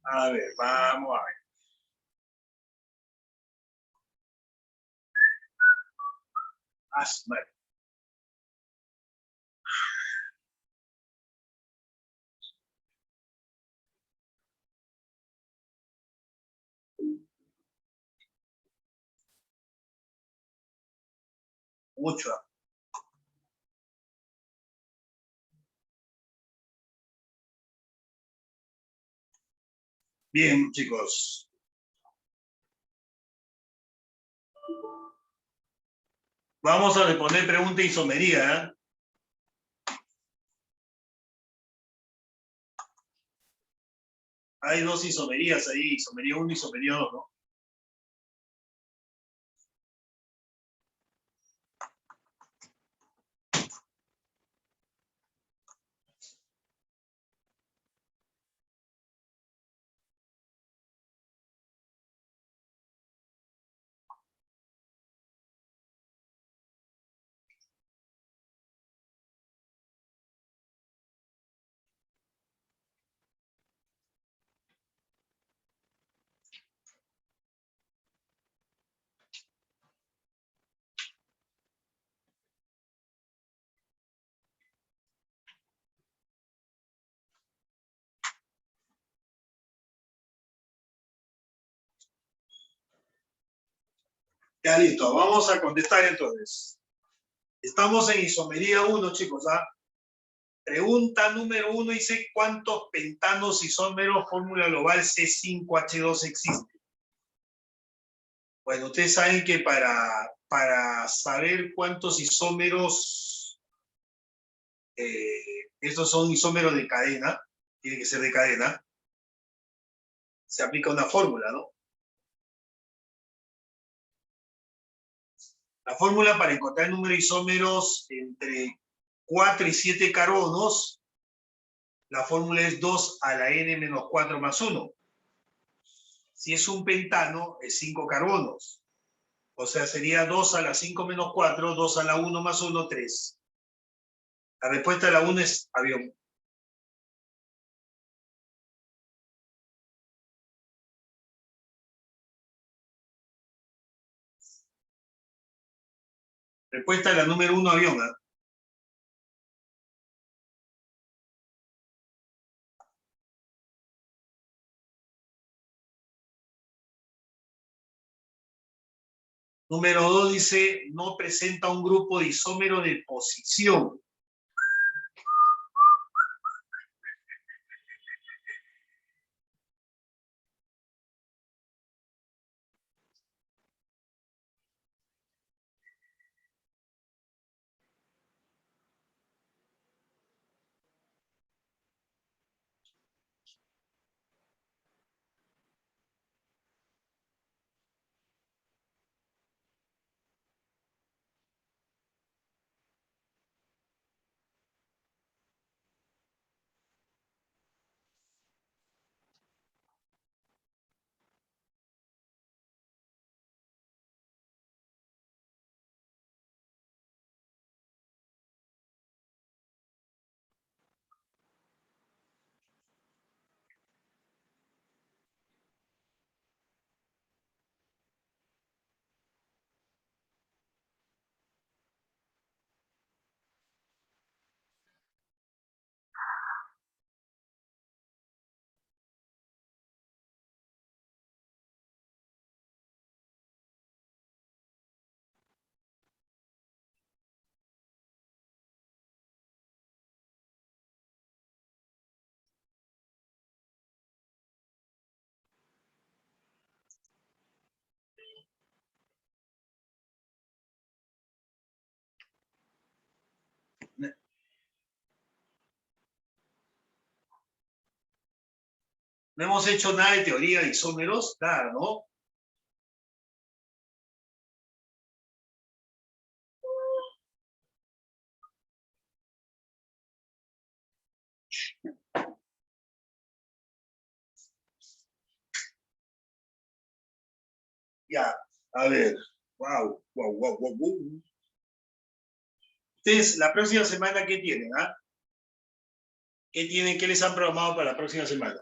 A ver, vamos a ver. Asma. 8. Bien, chicos. Vamos a responder pregunta isomería, ¿eh? Hay dos isomerías ahí, isomería 1 y isomería 2, ¿no? Ya listo, vamos a contestar entonces. Estamos en isomería 1, chicos, ¿ah? Pregunta número 1 dice, ¿cuántos pentanos isómeros fórmula global C5H2 existen? Bueno, ustedes saben que para saber cuántos isómeros, estos son isómeros de cadena, tiene que ser de cadena, se aplica una fórmula, ¿no? La fórmula para encontrar el número de isómeros entre 4 y 7 carbonos, la fórmula es 2 a la n-4 más 1. Si es un pentano, es 5 carbonos. O sea, sería 2 a la 5 menos 4, 2 a la 1 más 1, 3. La respuesta de la 1 es avión. Respuesta de la número 1, avión. ¿Eh? Número 2 dice, no presenta un grupo de isómero de posición. No hemos hecho nada de teoría de isómeros, nada, ¿no? Ya, a ver. Wow. Ustedes, la próxima semana, ¿qué tienen? ¿Ah? ¿Qué tienen? ¿Qué les han programado para la próxima semana?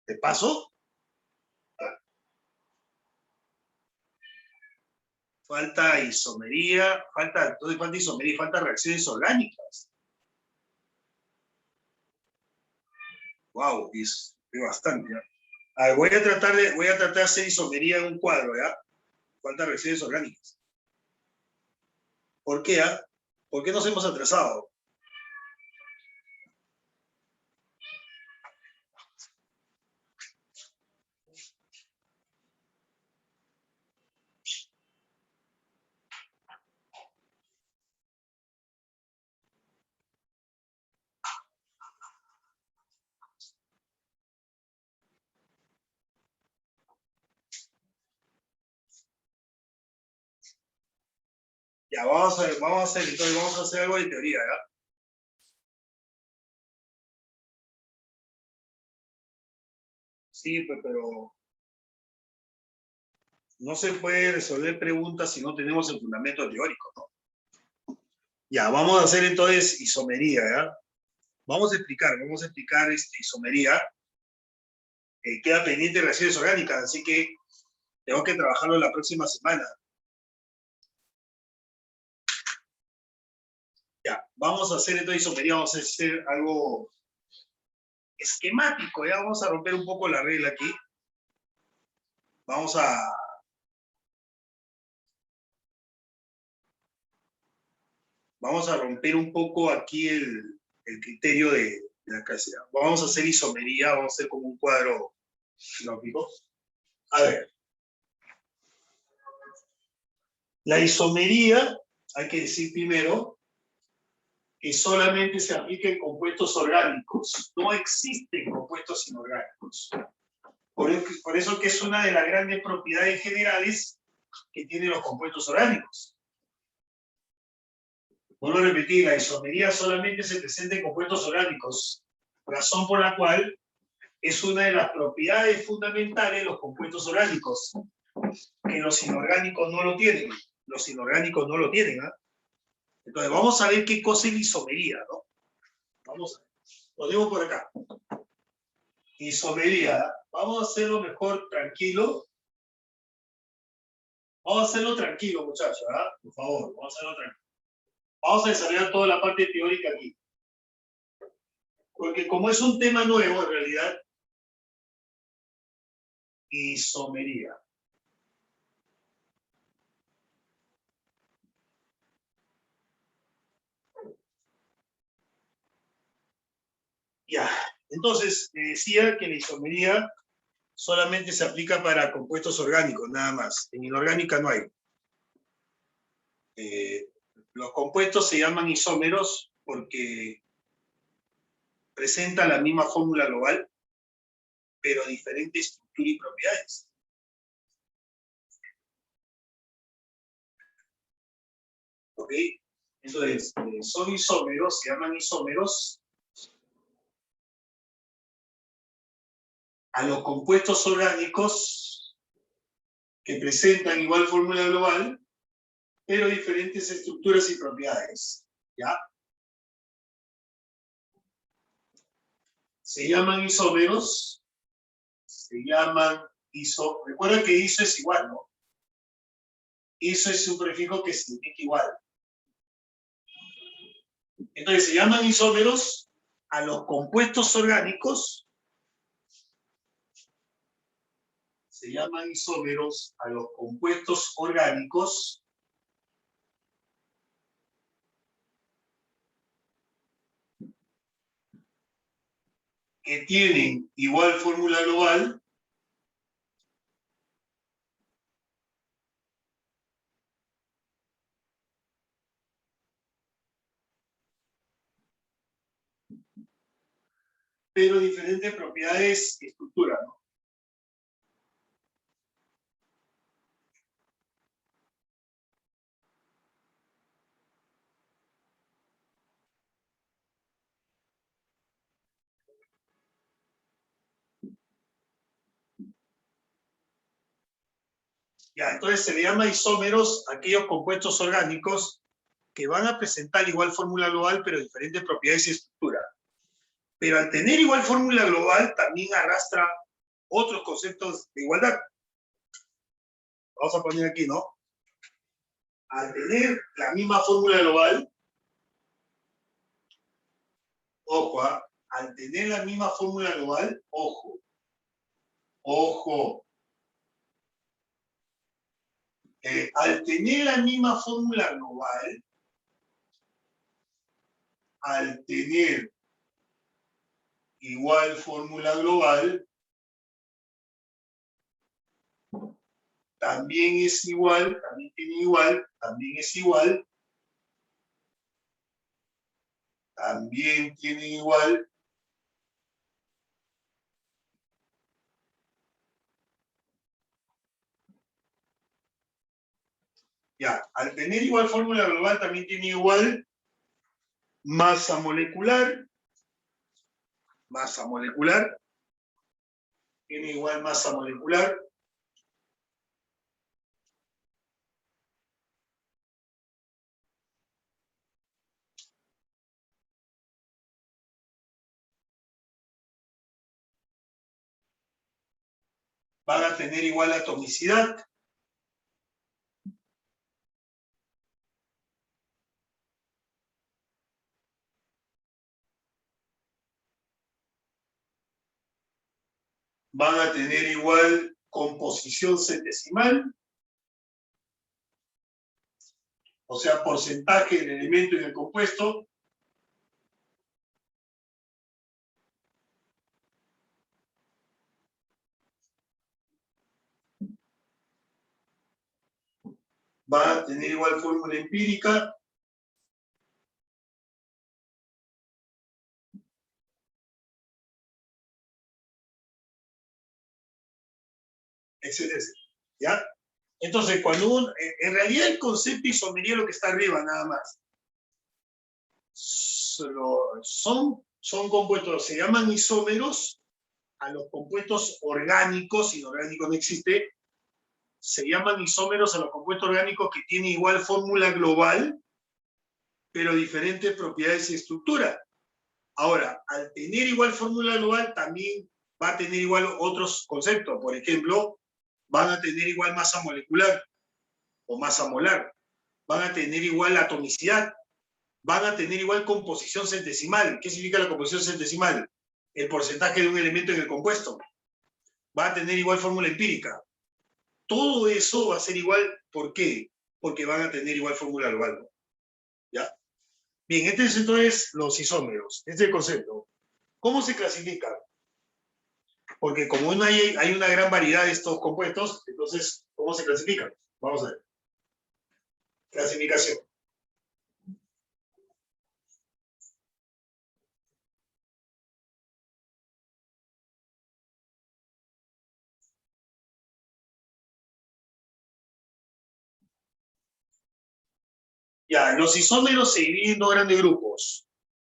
¿Te paso? Falta isomería, falta isomería, falta reacciones orgánicas. Wow, es bastante, ¿ya? A ver, voy a tratar de hacer isomería en un cuadro, ¿ya? Falta reacciones orgánicas. ¿Por qué, ah? ¿Por qué nos hemos atrasado? Ya, vamos a hacer algo de teoría, ¿ya? Sí, pero no se puede resolver preguntas si no tenemos el fundamento teórico, ¿no? Ya, vamos a hacer entonces isomería, ¿ya? Vamos a explicar isomería. Queda pendiente de reacciones orgánicas, así que tengo que trabajarlo la próxima semana. Ya, vamos a hacer entonces isomería, vamos a hacer algo esquemático, ya vamos a romper un poco la regla aquí. Vamos a romper un poco aquí el criterio de la clase. Vamos a hacer isomería, vamos a hacer como un cuadro lógico. A ver. La isomería, hay que decir primero, que solamente se aplica en compuestos orgánicos. No existen compuestos inorgánicos. Por eso que es una de las grandes propiedades generales que tienen los compuestos orgánicos. Vuelvo a repetir, la isomería solamente se presenta en compuestos orgánicos, razón por la cual es una de las propiedades fundamentales de los compuestos orgánicos, que los inorgánicos no lo tienen. Los inorgánicos no lo tienen, ¿ah? Entonces vamos a ver qué cosa es la isomería, ¿no? Vamos a ver. Lo digo por acá. Isomería. Vamos a hacerlo mejor tranquilo. Vamos a hacerlo tranquilo, muchachos, ¿ah? Por favor, vamos a hacerlo tranquilo. Vamos a desarrollar toda la parte teórica aquí. Porque como es un tema nuevo, en realidad, isomería. Ya, entonces, decía que la isomería solamente se aplica para compuestos orgánicos, nada más. En inorgánica no hay. Los compuestos se llaman isómeros porque presentan la misma fórmula global, pero diferente estructura y propiedades. ¿Ok? Entonces, son isómeros, se llaman isómeros a los compuestos orgánicos que presentan igual fórmula global, pero diferentes estructuras y propiedades. ¿Ya? Se llaman isómeros, recuerda que iso es igual, ¿no? Iso es un prefijo que significa igual. Entonces se llaman isómeros a los compuestos orgánicos, que tienen igual fórmula global, pero diferentes propiedades y estructura, ¿no? Ya, entonces se le llama isómeros a aquellos compuestos orgánicos que van a presentar igual fórmula global, pero diferentes propiedades y estructura. Pero al tener igual fórmula global, también arrastra otros conceptos de igualdad. Vamos a poner aquí, ¿no? Al tener la misma fórmula global, ojo, al tener la misma fórmula global, ojo, al tener la misma fórmula global, al tener igual fórmula global, también es igual, también tiene igual, también es igual, también tiene igual, ya, al tener igual fórmula global también tiene igual masa molecular, tiene igual masa molecular, van a tener igual atomicidad, van a tener igual composición centesimal, o sea, porcentaje del elemento en el compuesto, van a tener igual fórmula empírica, etcétera, ¿ya? Entonces, cuando uno, en realidad el concepto isomería es lo que está arriba, nada más. Son compuestos, se llaman isómeros a los compuestos orgánicos, inorgánico no existe, se llaman isómeros a los compuestos orgánicos que tienen igual fórmula global, pero diferentes propiedades y estructura. Ahora, al tener igual fórmula global, también va a tener igual otros conceptos. Por ejemplo, van a tener igual masa molecular o masa molar, van a tener igual atomicidad, van a tener igual composición centesimal. ¿Qué significa la composición centesimal? El porcentaje de un elemento en el compuesto. Va a tener igual fórmula empírica. Todo eso va a ser igual, ¿por qué? Porque van a tener igual fórmula global. ¿Ya? Bien, este es entonces los isómeros, este es el concepto. ¿Cómo se clasifican? Porque como no hay una gran variedad de estos compuestos, entonces, ¿cómo se clasifican? Vamos a ver. Clasificación. Ya, los isómeros se dividen en dos grandes grupos.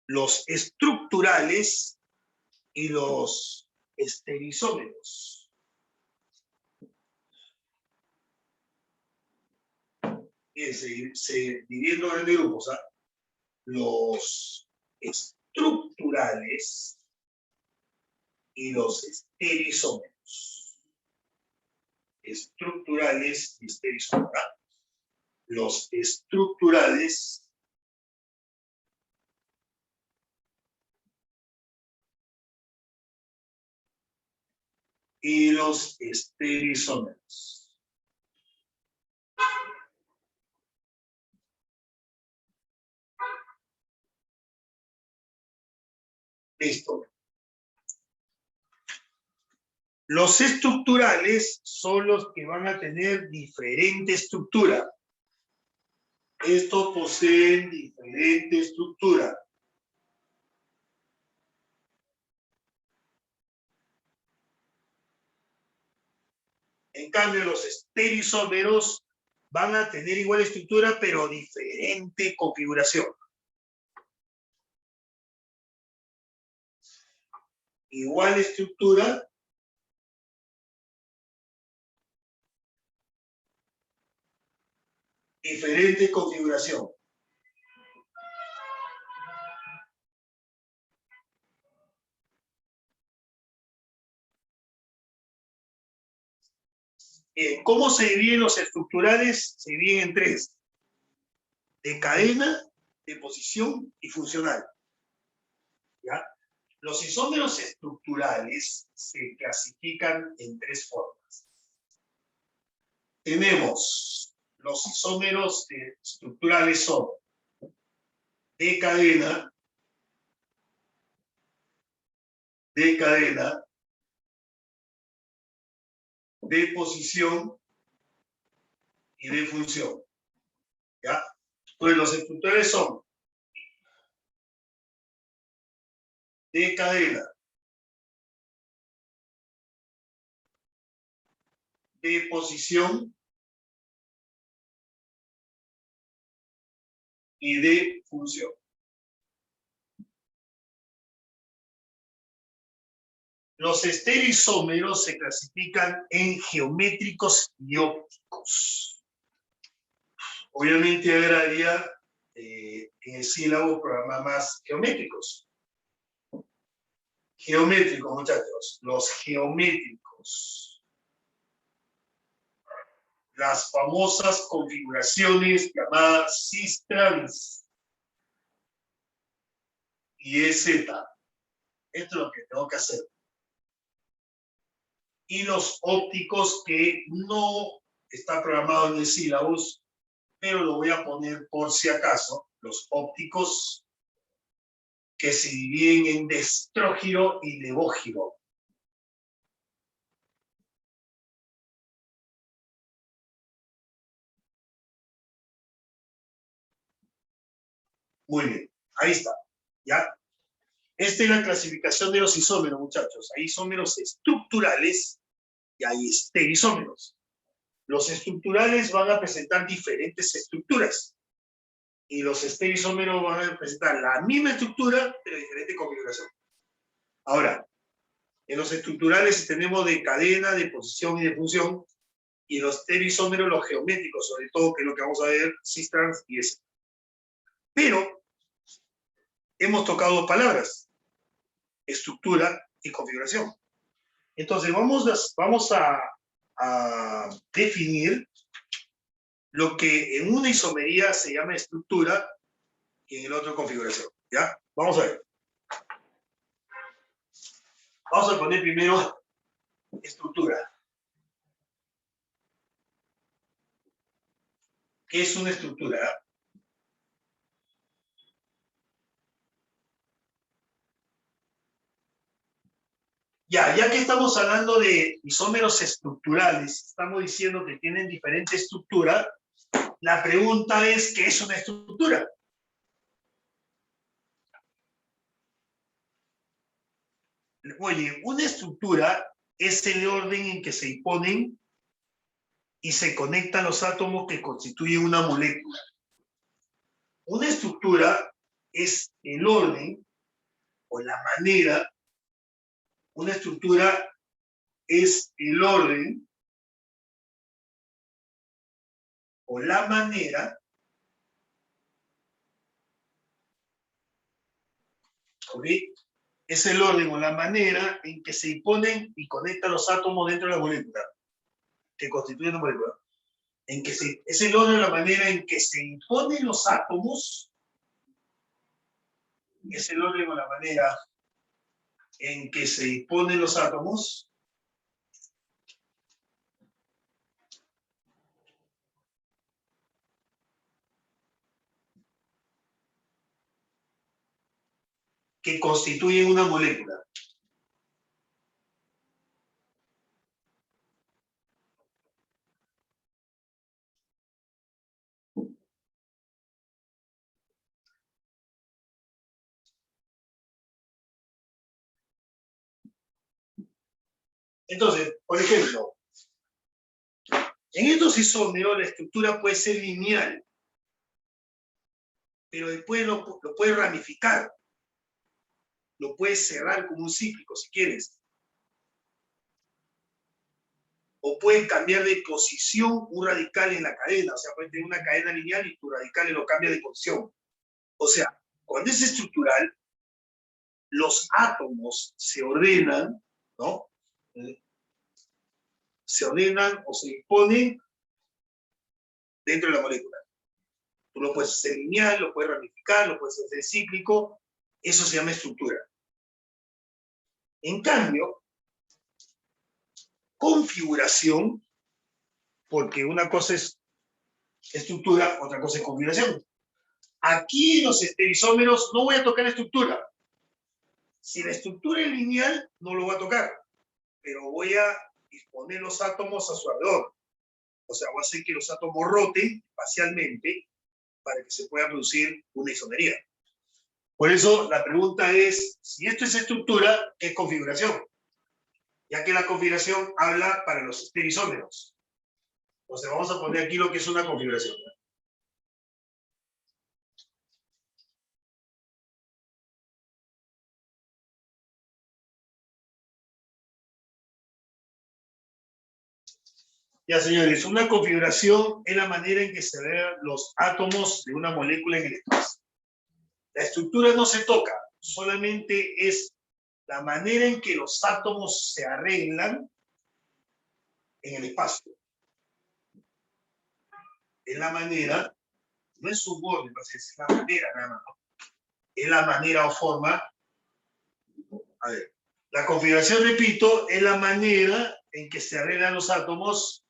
Los estructurales y los esterisómeros. Se dividen en dos grandes grupos. ¿Ah? Los estructurales y los esterisómeros. Estructurales y esterisómeros. ¿Ah? Los estructurales y los esterisómeros. Listo. Los estructurales son los que van a tener diferente estructura. Estos poseen diferente estructura. En cambio, los esterisómeros van a tener igual estructura, pero diferente configuración. Igual estructura, diferente configuración. ¿Cómo se dividen los estructurales? Se dividen en tres: de cadena, de posición y funcional. ¿Ya? Los isómeros estructurales se clasifican en tres formas. Tenemos los isómeros estructurales son de cadena, de posición y de función. ¿Ya? Pues los estructurales son de cadena, de posición y de función. Los estereoisómeros se clasifican en geométricos y ópticos. Obviamente agregaría en el sílabo programas más geométricos. Geométricos, muchachos. Los geométricos. Las famosas configuraciones llamadas cis-trans y EZ. Esto es lo que tengo que hacer. Y los ópticos, que no está programado en el sílabus, pero lo voy a poner por si acaso. Los ópticos que se dividen en destrógiro y levógiro. Muy bien, ahí está. ¿Ya? Esta es la clasificación de los isómeros, muchachos. Hay isómeros estructurales y hay estereoisómeros. Los estructurales van a presentar diferentes estructuras y los estereoisómeros van a presentar la misma estructura, pero diferente configuración. Ahora, en los estructurales tenemos de cadena, de posición y de función, y en los estereoisómeros los geométricos, sobre todo, que es lo que vamos a ver, cis-trans y EZ. Pero hemos tocado dos palabras: estructura y configuración. Entonces vamos a definir lo que en una isomería se llama estructura y en el otro configuración. ¿Ya? Vamos a ver. Vamos a poner primero estructura. ¿Qué es una estructura? Ya que estamos hablando de isómeros estructurales, estamos diciendo que tienen diferente estructura, la pregunta es, ¿qué es una estructura? Oye, una estructura es el orden en que se imponen y se conectan los átomos que constituyen una molécula. Una estructura es el orden o la manera. Una estructura es el orden o la manera, ¿ok? Es el orden o la manera en que se imponen y conectan los átomos dentro de la molécula, que constituyen una molécula. Es el orden o la manera en que se imponen los átomos, es el orden o la manera en que se imponen los átomos que constituyen una molécula. Entonces, por ejemplo, en estos isómeros la estructura puede ser lineal, pero después lo puedes ramificar, lo puedes cerrar como un cíclico si quieres. O pueden cambiar de posición un radical en la cadena, o sea, pueden tener una cadena lineal y tu radical lo cambia de posición. O sea, cuando es estructural, los átomos se ordenan, ¿no? se ordenan o se disponen dentro de la molécula. Tú lo puedes hacer lineal, lo puedes ramificar, lo puedes hacer cíclico, eso se llama estructura. En cambio, configuración, porque una cosa es estructura, otra cosa es configuración. Aquí los estereoisómeros no voy a tocar la estructura. Si la estructura es lineal, no lo voy a tocar, pero voy a disponer los átomos a su alrededor. O sea, voy a hacer que los átomos roten espacialmente para que se pueda producir una isomería. Por eso la pregunta es, si esto es estructura, ¿qué es configuración? Ya que la configuración habla para los estereoisómeros. Entonces vamos a poner aquí lo que es una configuración. Ya, señores, una configuración es la manera en que se ven los átomos de una molécula en el espacio. La estructura no se toca, solamente es la manera en que los átomos se arreglan en el espacio. Es la manera, no es su orden, es la manera nada más. Es la manera o forma. A ver, la configuración, repito, es la manera en que se arreglan los átomos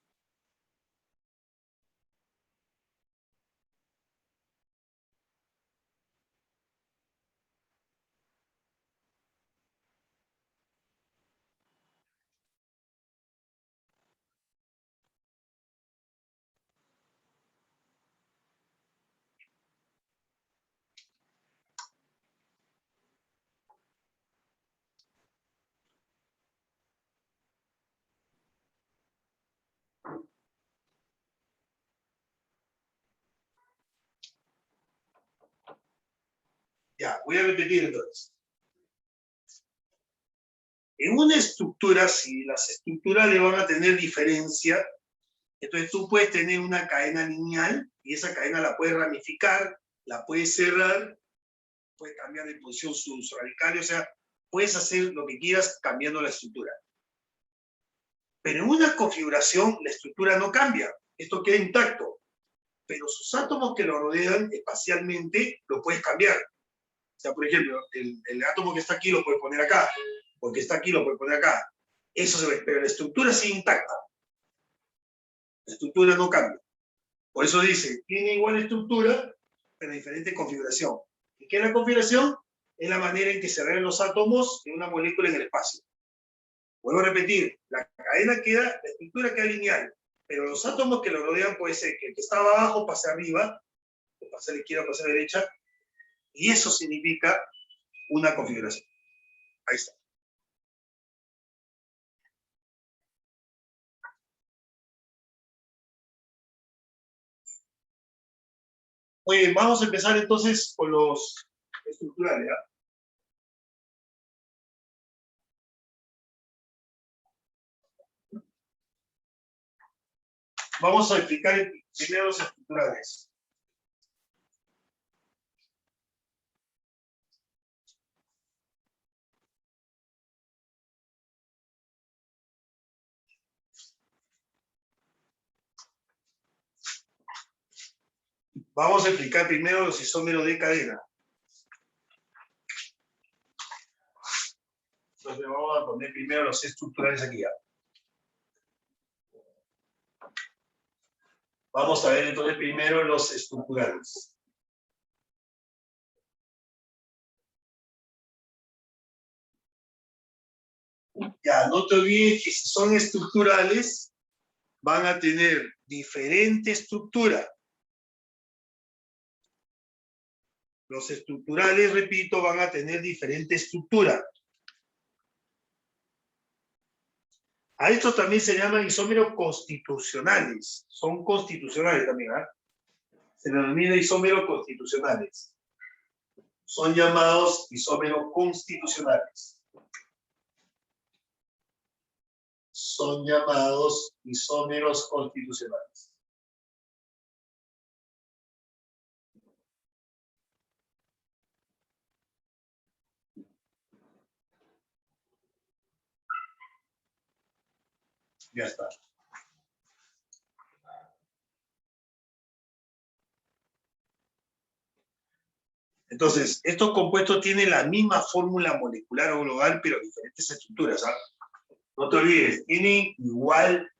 Ya, voy a repetir entonces. En una estructura, si las estructuras le van a tener diferencia, entonces tú puedes tener una cadena lineal y esa cadena la puedes ramificar, la puedes cerrar, puedes cambiar de posición sus radicales, o sea, puedes hacer lo que quieras cambiando la estructura. Pero en una configuración la estructura no cambia, esto queda intacto, pero sus átomos que lo rodean espacialmente lo puedes cambiar. O sea, por ejemplo, el átomo que está aquí lo puedes poner acá, porque está aquí lo puedes poner acá. Eso se ve, pero la estructura sigue intacta. La estructura no cambia. Por eso dice, tiene igual estructura, pero diferente configuración. ¿Y qué es la configuración? Es la manera en que se arreglan los átomos en una molécula en el espacio. Vuelvo a repetir, la cadena queda, la estructura queda lineal, pero los átomos que lo rodean puede ser que el que estaba abajo pase arriba, o pase a la izquierda o pase a la derecha, y eso significa una configuración. Ahí está. Muy bien, vamos a empezar entonces con los estructurales. ¿Ya? Vamos a explicar primero los estructurales. Vamos a explicar primero los isómeros de cadena. Entonces vamos a poner primero los estructurales aquí. ¿Ya? Vamos a ver entonces primero los estructurales. Ya, no te olvides que si son estructurales, van a tener diferente estructura. Los estructurales, repito, van a tener diferente estructura. A estos también se llaman isómeros constitucionales. Son constitucionales también, ¿ah? Se denomina isómeros constitucionales. Son llamados isómeros constitucionales. Son llamados isómeros constitucionales. Ya está. Entonces, estos compuestos tienen la misma fórmula molecular o global, pero diferentes estructuras. ¿Ah? No te olvides, tienen igual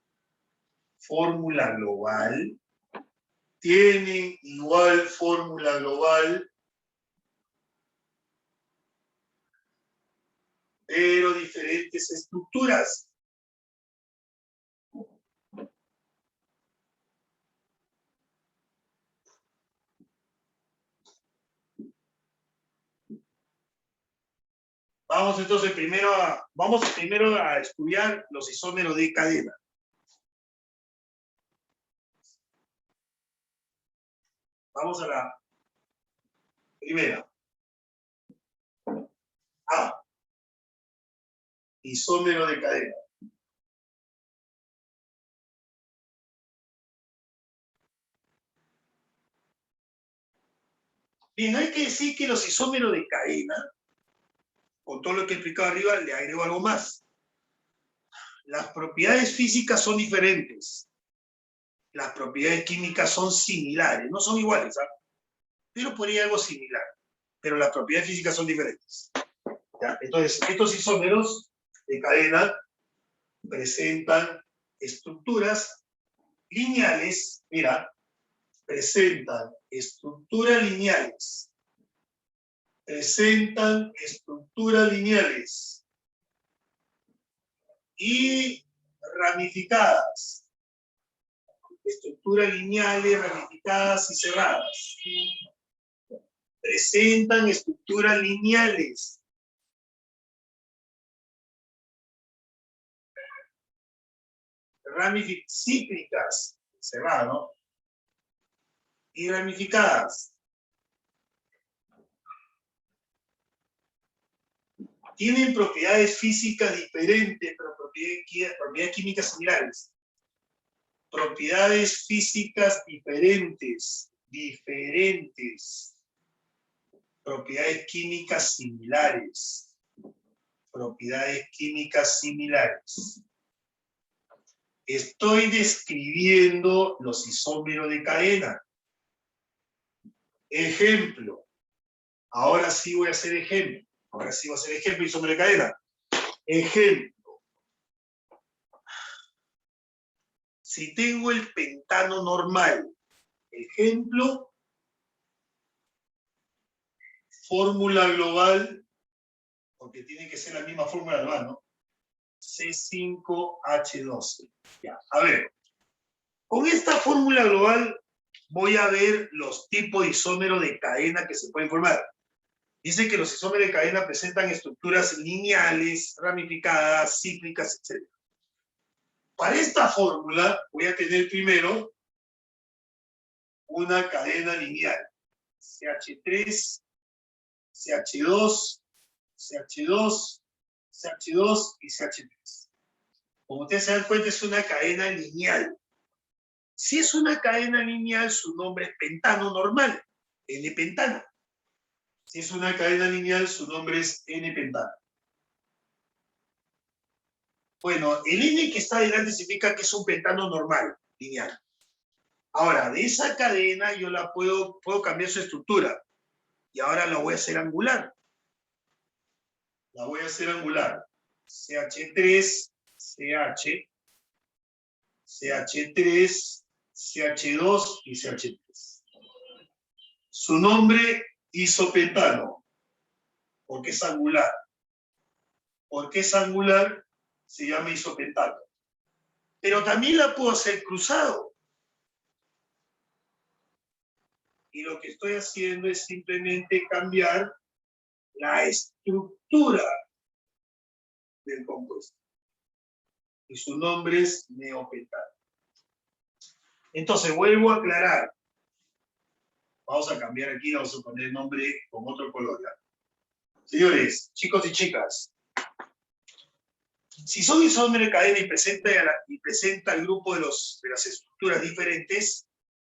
fórmula global, tienen igual fórmula global, pero diferentes estructuras. Vamos primero a estudiar los isómeros de cadena. Vamos a la primera. A. Isómero de cadena. Bien, hay que decir que los isómeros de cadena, con todo lo que he explicado arriba, le agrego algo más. Las propiedades físicas son diferentes. Las propiedades químicas son similares, no son iguales, ¿ah? Pero podría algo similar. Pero las propiedades físicas son diferentes. ¿Ya? Entonces, estos isómeros de cadena presentan estructuras lineales, mira, presentan estructuras lineales, y ramificadas, estructuras lineales, ramificadas y cerradas. Presentan estructuras lineales, cíclicas, cerradas, ¿no? Y ramificadas. Tienen propiedades físicas diferentes, pero propiedades químicas similares. Propiedades físicas diferentes. Propiedades químicas similares. Propiedades químicas similares. Estoy describiendo los isómeros de cadena. Ejemplo. Ahora sí voy a hacer ejemplo. Isómero de cadena. Ejemplo. Si tengo el pentano normal, ejemplo, fórmula global, porque tiene que ser la misma fórmula global, ¿no? C5H12. Ya, a ver, con esta fórmula global voy a ver los tipos de isómeros de cadena que se pueden formar. Dice que los isómeros de cadena presentan estructuras lineales, ramificadas, cíclicas, etc. Para esta fórmula voy a tener primero una cadena lineal. CH3, CH2, CH2, CH2 y CH3. Como ustedes se dan cuenta, es una cadena lineal. Si es una cadena lineal, su nombre es pentano normal, N-pentano. Si es una cadena lineal, su nombre es N-pentano. Bueno, el N que está delante significa que es un pentano normal, lineal. Ahora, de esa cadena yo la puedo cambiar su estructura. Y ahora la voy a hacer angular. CH3, CH, CH3, CH2 y CH3. Su nombre, isopentano, porque es angular. Porque es angular, se llama isopentano. Pero también la puedo hacer cruzado. Y lo que estoy haciendo es simplemente cambiar la estructura del compuesto. Y su nombre es neopentano. Entonces, vuelvo a aclarar. Vamos a cambiar aquí, vamos a poner el nombre con otro color. ¿Ya? Señores, chicos y chicas, si son isómeros de cadena y presenta el grupo de las estructuras diferentes,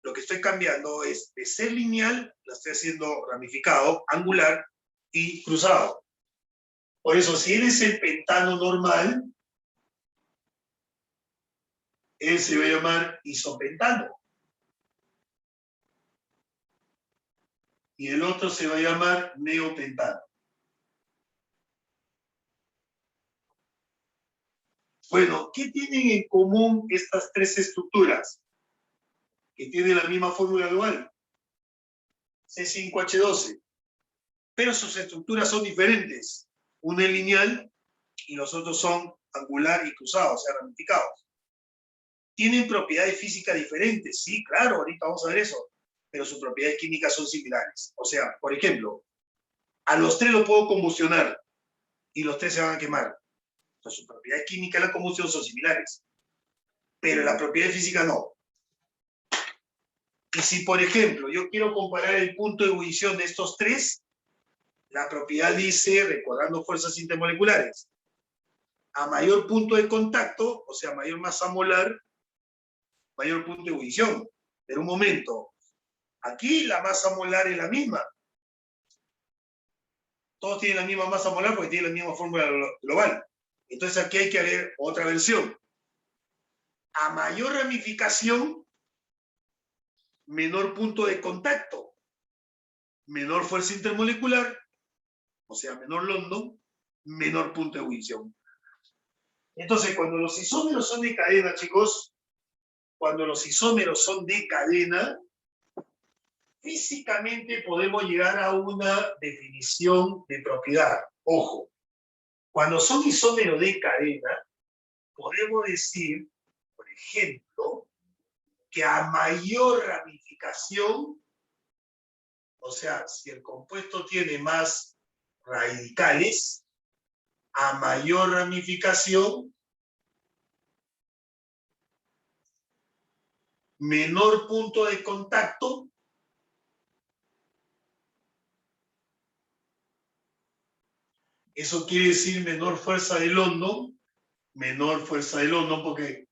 lo que estoy cambiando es de ser lineal, la estoy haciendo ramificado, angular y cruzado. Por eso, si él es el pentano normal, él se va a llamar isopentano. y el otro se va a llamar neopentano. Bueno, ¿qué tienen en común estas tres estructuras? Que tienen la misma fórmula dual, C5H12, pero sus estructuras son diferentes. Una es lineal y los otros son angular y cruzados, o sea, ramificados. ¿Tienen propiedades físicas diferentes? Sí, claro, ahorita vamos a ver eso, pero sus propiedades químicas son similares. O sea, por ejemplo, a los tres los puedo combustionar y los tres se van a quemar. Entonces, sus propiedades químicas de la combustión son similares, pero las propiedades físicas no. Y si, por ejemplo, yo quiero comparar el punto de ebullición de estos tres, la propiedad dice, recordando fuerzas intermoleculares, a mayor punto de contacto, o sea, mayor masa molar, mayor punto de ebullición. Pero un momento, aquí la masa molar es la misma. Todos tienen la misma masa molar porque tienen la misma fórmula global. Entonces aquí hay que ver otra versión. A mayor ramificación, menor punto de contacto, menor fuerza intermolecular, o sea, menor London, menor punto de ebullición. Entonces, cuando los isómeros son de cadena, chicos, cuando los isómeros son de cadena, físicamente podemos llegar a una definición de propiedad. Ojo, cuando son isómeros de cadena, podemos decir, por ejemplo, que a mayor ramificación, o sea, si el compuesto tiene más radicales, a mayor ramificación, menor punto de contacto, eso quiere decir menor fuerza de London, porque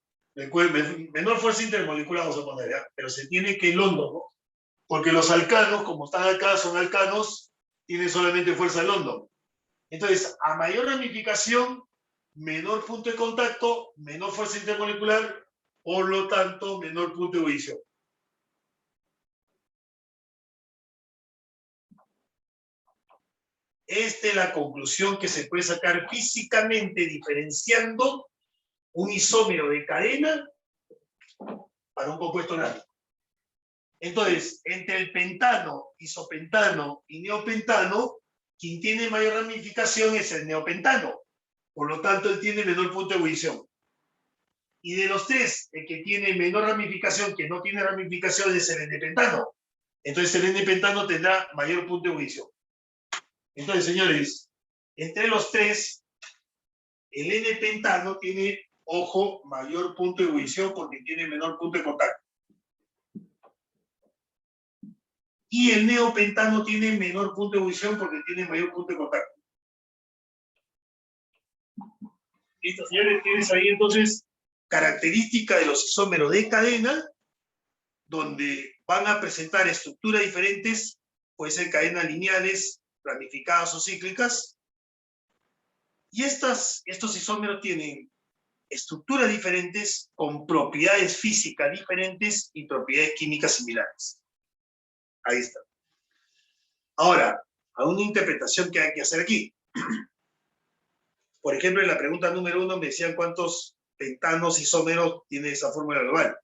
menor fuerza intermolecular vamos a poner, ¿ya? Pero se tiene que London, ¿no? Porque los alcanos, como están acá, son alcanos, tienen solamente fuerza de London. Entonces, a mayor ramificación, menor punto de contacto, menor fuerza intermolecular, por lo tanto, menor punto de ebullición. Esta es la conclusión que se puede sacar físicamente diferenciando un isómero de cadena para un compuesto orgánico. Entonces, entre el pentano, isopentano y neopentano, quien tiene mayor ramificación es el neopentano. Por lo tanto, él tiene menor punto de ebullición. Y de los tres, el que tiene menor ramificación, que no tiene ramificación, es el N-pentano. Entonces, el N-pentano tendrá mayor punto de ebullición. Entonces, señores, entre los tres, el N-pentano tiene, ojo, mayor punto de ebullición porque tiene menor punto de contacto. Y el neopentano tiene menor punto de ebullición porque tiene mayor punto de contacto. ¿Listo, señores? Tienes ahí entonces característica de los isómeros de cadena, donde van a presentar estructuras diferentes, puede ser cadenas lineales, ramificadas o cíclicas. Y estos isómeros tienen estructuras diferentes con propiedades físicas diferentes y propiedades químicas similares. Ahí está. Ahora, hay una interpretación que hay que hacer aquí. Por ejemplo, en la pregunta número 1 me decían cuántos pentanos isómeros tiene esa fórmula global.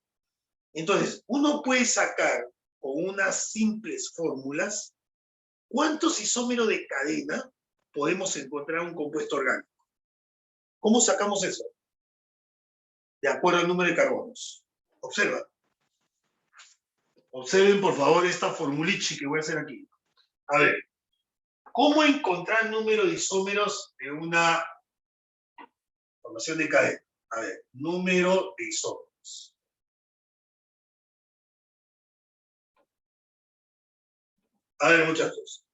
Entonces, uno puede sacar con unas simples fórmulas cuántos isómeros de cadena podemos encontrar en un compuesto orgánico. ¿Cómo sacamos eso? De acuerdo al número de carbonos. Observa. Observen, por favor, esta formulichi que voy a hacer aquí. A ver, ¿cómo encontrar el número de isómeros de una formación de cadena? A ver, número de isómeros. A ver, muchachos.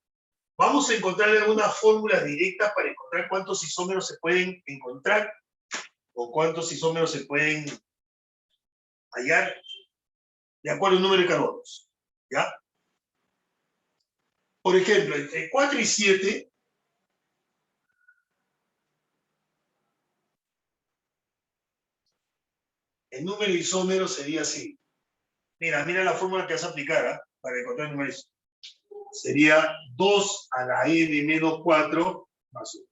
Vamos a encontrar algunas fórmulas directas para encontrar cuántos isómeros se pueden encontrar o cuántos isómeros se pueden hallar de acuerdo al número de carbonos. ¿Ya? Por ejemplo, entre 4 y 7, el número de isómeros sería así. Mira la fórmula que vas a aplicar para encontrar el número de isómeros. sería 2 a la n menos 4 más 1.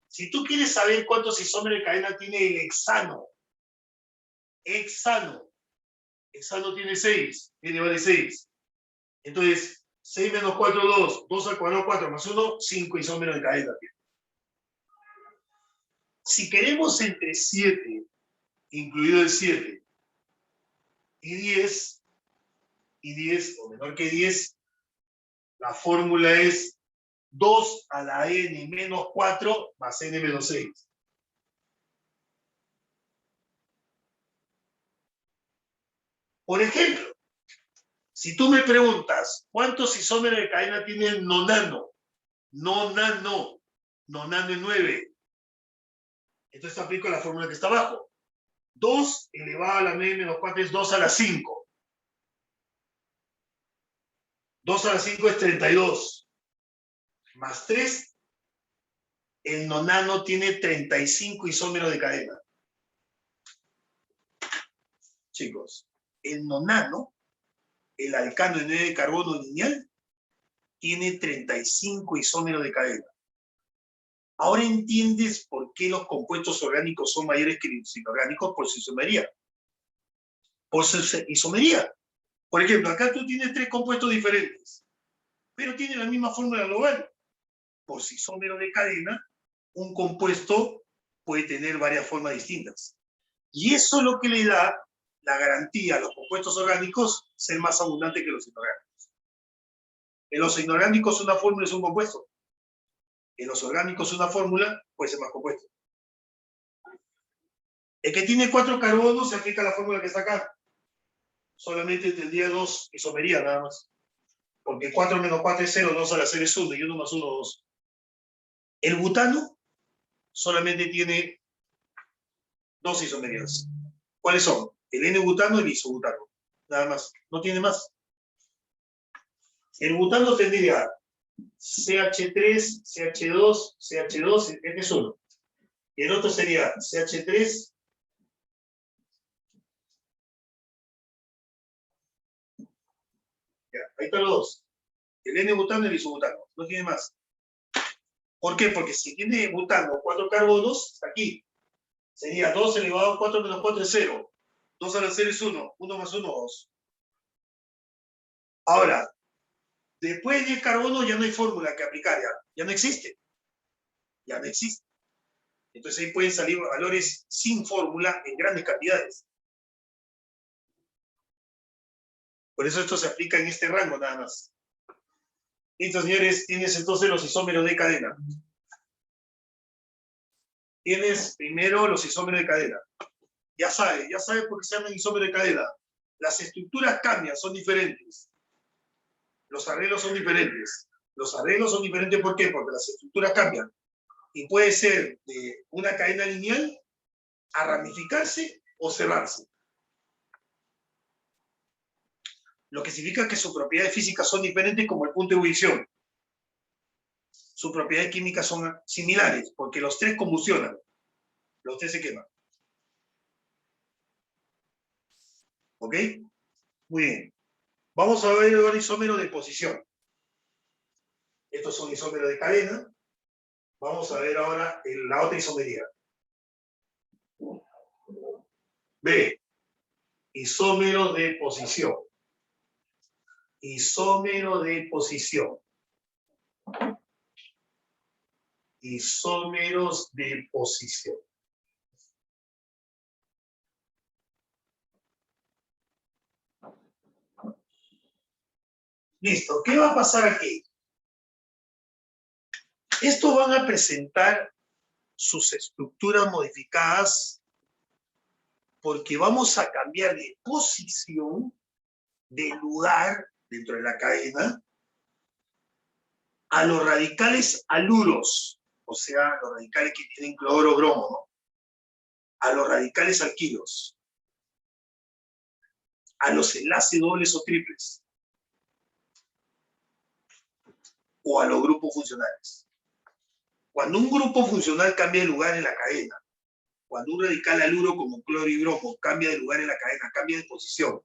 Si tú quieres saber cuántos isómeros de cadena tiene el hexano, hexano tiene 6, n vale 6. Entonces, 6 menos 4, 2, 2 al cuadrado 4 más 1, 5 isómeros de cadena tiene. Si queremos entre 7, incluido el 7, y 10 o menor que 10, la fórmula es 2 a la n menos 4 más n menos 6. Por ejemplo, si tú me preguntas, ¿cuántos isómeros de cadena tiene el nonano? Nonano es 9. Entonces aplico la fórmula que está abajo. 2 elevado a la n menos 4 es 2 a la 5. 2 a la 5 es 32. Más 3, el nonano tiene 35 isómeros de cadena. Chicos, el nonano, el alcano de 9 de carbono lineal, tiene 35 isómeros de cadena. Ahora entiendes por qué los compuestos orgánicos son mayores que los inorgánicos por su isomería. Por su isomería. Por ejemplo, acá tú tienes 3 compuestos diferentes, pero tienen la misma fórmula global. Por su isómero de cadena, un compuesto puede tener varias formas distintas. Y eso es lo que le da la garantía a los compuestos orgánicos ser más abundantes que los inorgánicos. En los inorgánicos una fórmula es un compuesto. En los orgánicos una fórmula puede ser más compuesto. El que tiene 4 carbonos se aplica la fórmula que está acá. Solamente tendría 2 isomerías nada más. Porque 4 menos 4 es 0, 2 a la 0 es 1 y 1 más 1 2. El butano solamente tiene 2 isomerías. ¿Cuáles son? El N-butano y el isobutano. Nada más. No tiene más. El butano tendría CH3, CH2, CH2, este es uno. Y el otro sería CH3, ya, ahí están los dos. El N-butano y el isobutano. No tiene más. ¿Por qué? Porque si tiene butano 4 carbonos, está aquí. Sería 2 elevado a 4 menos 4 es 0. 2 a la 0 es 1. 1 más 1, 2. Ahora, después de 10 carbonos ya no hay fórmula que aplicar, ya no existe. Ya no existe. Entonces ahí pueden salir valores sin fórmula en grandes cantidades. Por eso esto se aplica en este rango nada más. Listo, señores, tienes entonces los isómeros de cadena. Tienes primero los isómeros de cadena. Ya sabes por qué se llaman isómeros de cadena. Las estructuras cambian, son diferentes. Los arreglos son diferentes. Los arreglos son diferentes, ¿por qué? Porque las estructuras cambian. Y puede ser de una cadena lineal a ramificarse o cerrarse. Lo que significa que sus propiedades físicas son diferentes como el punto de ebullición. Sus propiedades químicas son similares, porque los 3 combustionan. Los 3 se queman. ¿Ok? Muy bien. Vamos a ver ahora isómeros de posición. Estos son isómeros de cadena. Vamos a ver ahora la otra isomería. B. Isómeros de posición. Isómero de posición. Isómeros de posición. Listo. ¿Qué va a pasar aquí? Estos van a presentar sus estructuras modificadas porque vamos a cambiar de posición, de lugar dentro de la cadena, a los radicales aluros, o sea, los radicales que tienen cloro bromo, ¿no? A los radicales alquilos, a los enlaces dobles o triples, o a los grupos funcionales. Cuando un grupo funcional cambia de lugar en la cadena, cuando un radical aluro como cloro y bromo cambia de lugar en la cadena, cambia de posición,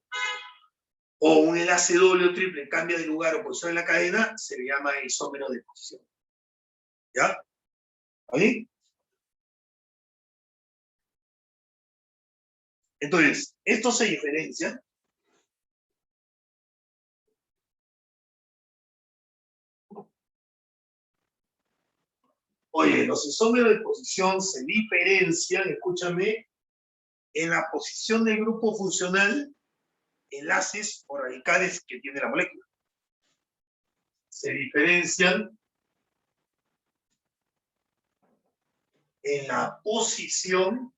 o un enlace doble o triple cambia de lugar o posición en la cadena, se le llama isómero de posición. ¿Ya? ¿Ahí? Entonces, esto se diferencia. Oye, los isómeros de posición se diferencian, escúchame, en la posición del grupo funcional, enlaces o radicales que tiene la molécula. Se diferencian en la posición,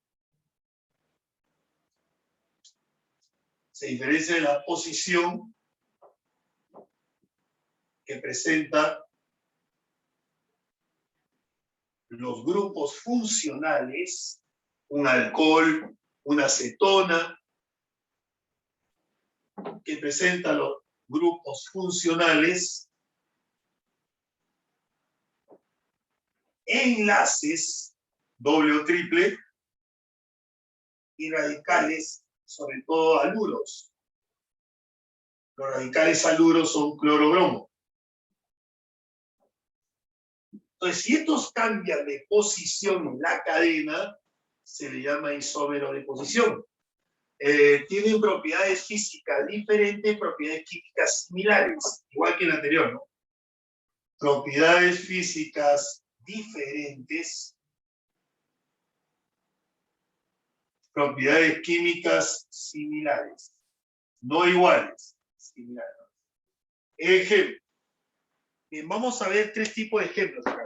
que presenta los grupos funcionales, un alcohol, una cetona, que presenta los grupos funcionales, enlaces, doble o triple, y radicales, sobre todo aluros. Los radicales aluros son cloro-bromo. Entonces, si estos cambian de posición en la cadena, se le llama isómero de posición. Tienen propiedades físicas diferentes, propiedades químicas similares, igual que el anterior, ¿no? Propiedades físicas diferentes, propiedades químicas similares, no iguales, similares. Ejemplo. Bien, vamos a ver tres tipos de ejemplos acá.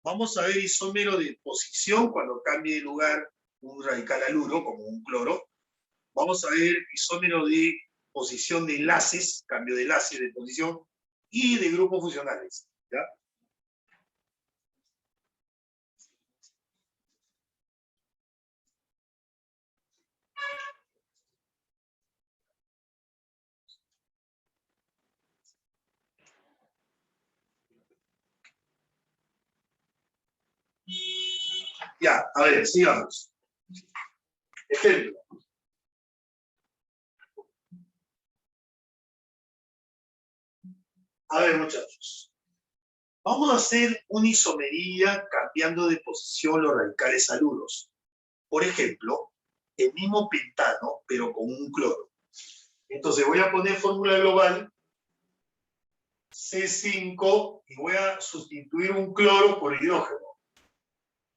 Vamos a ver isómero de posición cuando cambie de lugar un radical aluro, como un cloro. Vamos a ver isómero de posición de enlaces, cambio de enlace de posición, y de grupos funcionales. ¿Ya? Ya, a ver, sigamos. Ejemplo. A ver, muchachos. Vamos a hacer una isomería cambiando de posición los radicales aluros. Por ejemplo, el mismo pentano, pero con un cloro. Entonces voy a poner fórmula global C5 y voy a sustituir un cloro por hidrógeno.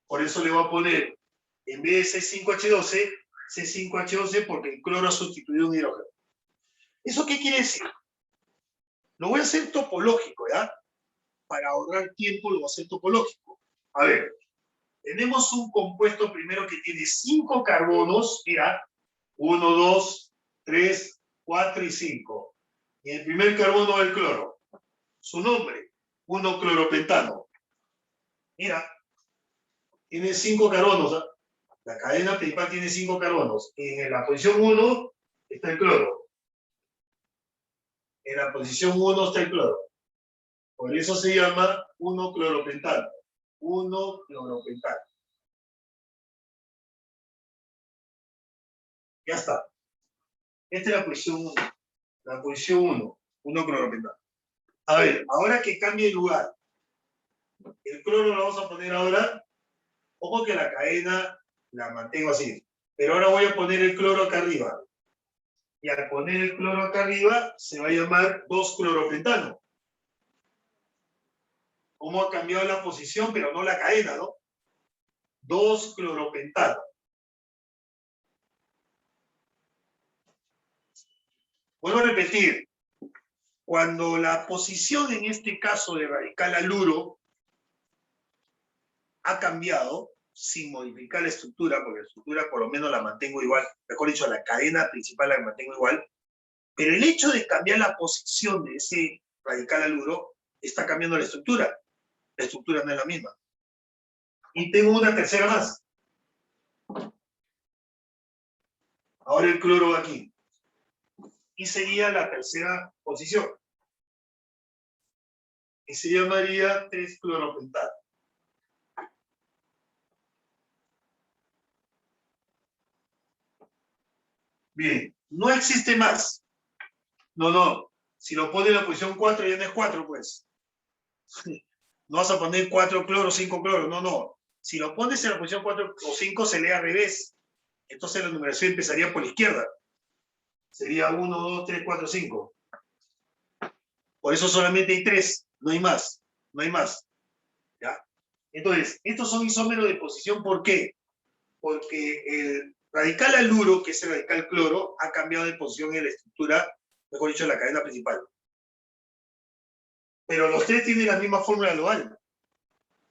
Por eso le voy a poner, en vez de C5H12, C5H12 porque el cloro ha sustituido un hidrógeno. ¿Eso qué quiere decir? Lo voy a hacer topológico, ¿ya? Para ahorrar tiempo lo voy a hacer topológico. A ver, tenemos un compuesto primero que tiene 5 carbonos, mira, 1, 2, 3, 4 y 5. Y el primer carbono es el cloro. Su nombre, 1-cloropentano. Mira, tiene 5 carbonos. ¿Eh? La cadena principal tiene 5 carbonos. En la posición 1 está el cloro. En la posición 1 está el cloro. Por eso se llama 1-cloropentano. 1-cloropentano. Ya está. Esta es la posición 1. La posición 1, 1-cloropentano. A ver, ahora que cambie de lugar. El cloro lo vamos a poner ahora. Ojo que la cadena la mantengo así. Pero ahora voy a poner el cloro acá arriba. Y al poner el cloro acá arriba, se va a llamar 2-cloropentano. ¿Cómo ha cambiado la posición, pero no la cadena, ¿no? 2-cloropentano. Vuelvo a repetir. Cuando la posición, en este caso de radical aluro, ha cambiado, sin modificar la estructura, porque la estructura por lo menos la mantengo igual, mejor dicho, la cadena principal la mantengo igual, pero el hecho de cambiar la posición de ese radical aluro está cambiando la estructura. La estructura no es la misma. Y tengo una tercera más. Ahora el cloro va aquí. Y sería la tercera posición. Y se llamaría 3-cloropentano. Bien, no existe más. No. Si lo pone en la posición 4 ya no es 4, pues. No vas a poner 4 cloro, 5 cloro. No. Si lo pones en la posición 4 o 5 se lee al revés. Entonces la numeración empezaría por la izquierda. Sería 1, 2, 3, 4, 5. Por eso solamente hay 3. No hay más. No hay más. ¿Ya? Entonces, estos son isómeros de posición. ¿Por qué? Porque el radical haluro, que es el radical cloro, ha cambiado de posición en la estructura, mejor dicho, en la cadena principal. Pero los tres tienen la misma fórmula global.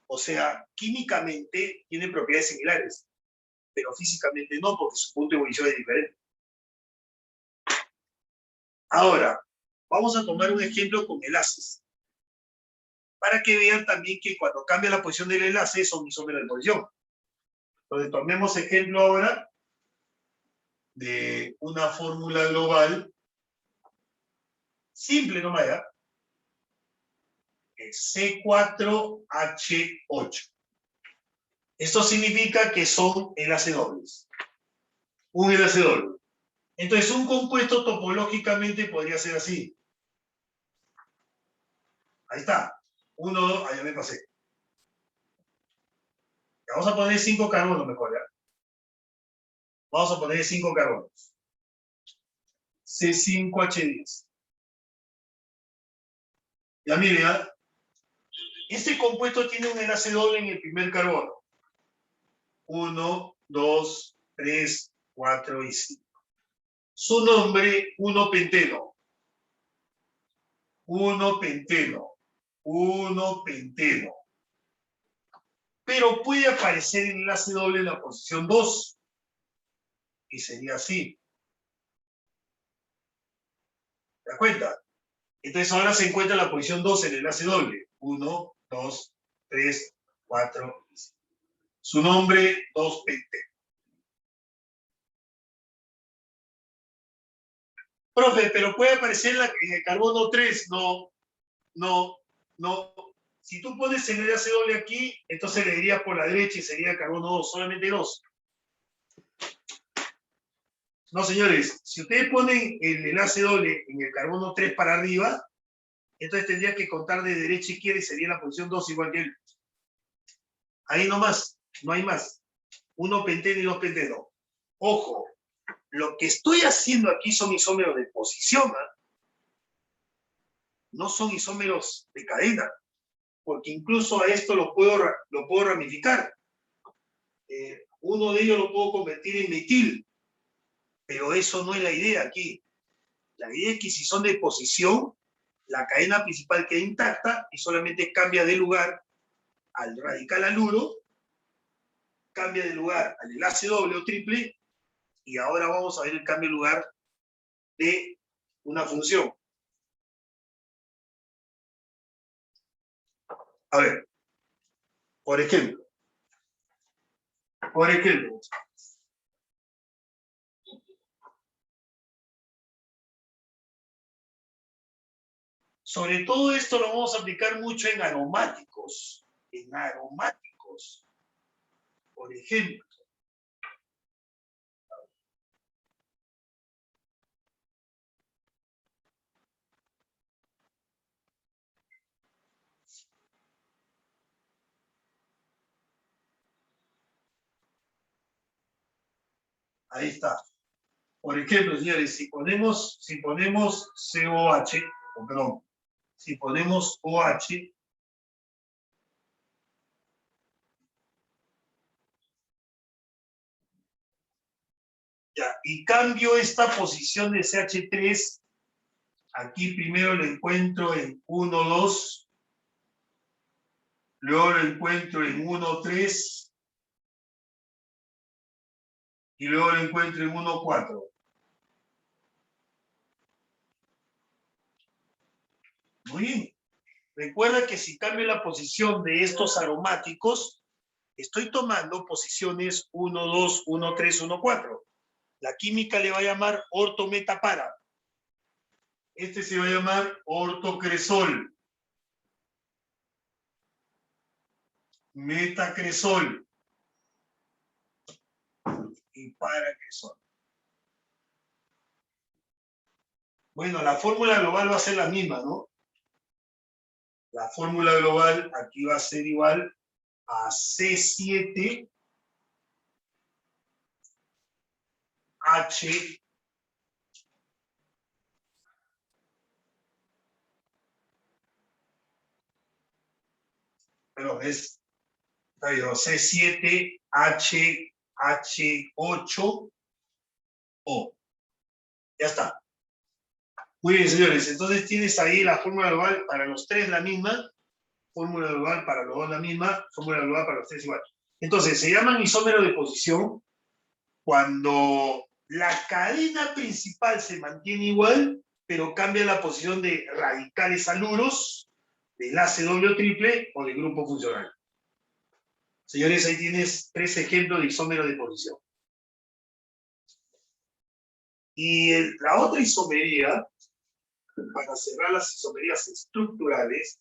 O sea, químicamente tienen propiedades similares, pero físicamente no, porque su punto de ebullición es diferente. Ahora, vamos a tomar un ejemplo con enlaces, para que vean también que cuando cambia la posición del enlace son isómeros de posición. Entonces, tomemos ejemplo ahora de una fórmula global simple nomás, ¿ya? C4H8. Esto significa que son enlaces dobles. Un enlace doble. Entonces, un compuesto topológicamente podría ser así. Ahí está. 1, 2, ya me pasé. Vamos a poner 5 carbonos mejor, ¿ya? Vamos a poner 5 carbonos. C5H10. Ya mire, ¿ya? Este compuesto tiene un enlace doble en el primer carbono. 1, 2, 3, 4 y 5. Su nombre, 1-penteno. 1-penteno. 1-penteno. Pero puede aparecer el enlace doble en la posición 2. Y sería así. ¿Te das cuenta? Entonces ahora se encuentra en la posición 2 el enlace doble. 1, 2, 3, 4 y 5. Su nombre, 2-penteno. Profe, pero puede aparecer en el carbono 3. No. Si tú pones el enlace doble aquí, entonces le dirías por la derecha y sería carbono 2, solamente 2. No, señores, si ustedes ponen el enlace doble en el carbono 3 para arriba, entonces tendrías que contar de derecha a izquierda y sería la posición 2 igual que él. Ahí nomás, no hay más. 1-penteno y 2-penteno. Ojo, lo que estoy haciendo aquí son isómeros de posición, ¿eh? No son isómeros de cadena, porque incluso a esto lo puedo ramificar. Uno de ellos lo puedo convertir en metil, pero eso no es la idea aquí. La idea es que si son de posición, la cadena principal queda intacta y solamente cambia de lugar al radical haluro, cambia de lugar al enlace doble o triple, y ahora vamos a ver el cambio de lugar de una función. A ver, por ejemplo, sobre todo esto lo vamos a aplicar mucho en aromáticos. Por ejemplo, ahí está. Por ejemplo, señores, si ponemos COH, perdón, si ponemos OH, ya, y cambio esta posición de CH3, aquí primero lo encuentro en 1, 2, luego lo encuentro en 1, 3, y luego lo encuentro en 1, 4. Muy bien. Recuerda que si cambio la posición de estos aromáticos, estoy tomando posiciones 1, 2, 1, 3, 1, 4. La química le va a llamar ortometapara. Este se va a llamar ortocresol. Metacresol. Y paracresol. Bueno, la fórmula global va a ser la misma, ¿no? La fórmula global aquí va a ser igual a C7H8. Pero es C7H8O. Ya está. Muy bien, señores. Entonces tienes ahí la fórmula global para los tres la misma, fórmula global para los dos la misma, fórmula global para los tres igual. Entonces, se llaman isómeros de posición cuando la cadena principal se mantiene igual, pero cambia la posición de radicales aluros, de enlace doble o triple o de grupo funcional. Señores, ahí tienes tres ejemplos de isómeros de posición. Y la otra isomería, para cerrar las isomerías estructurales,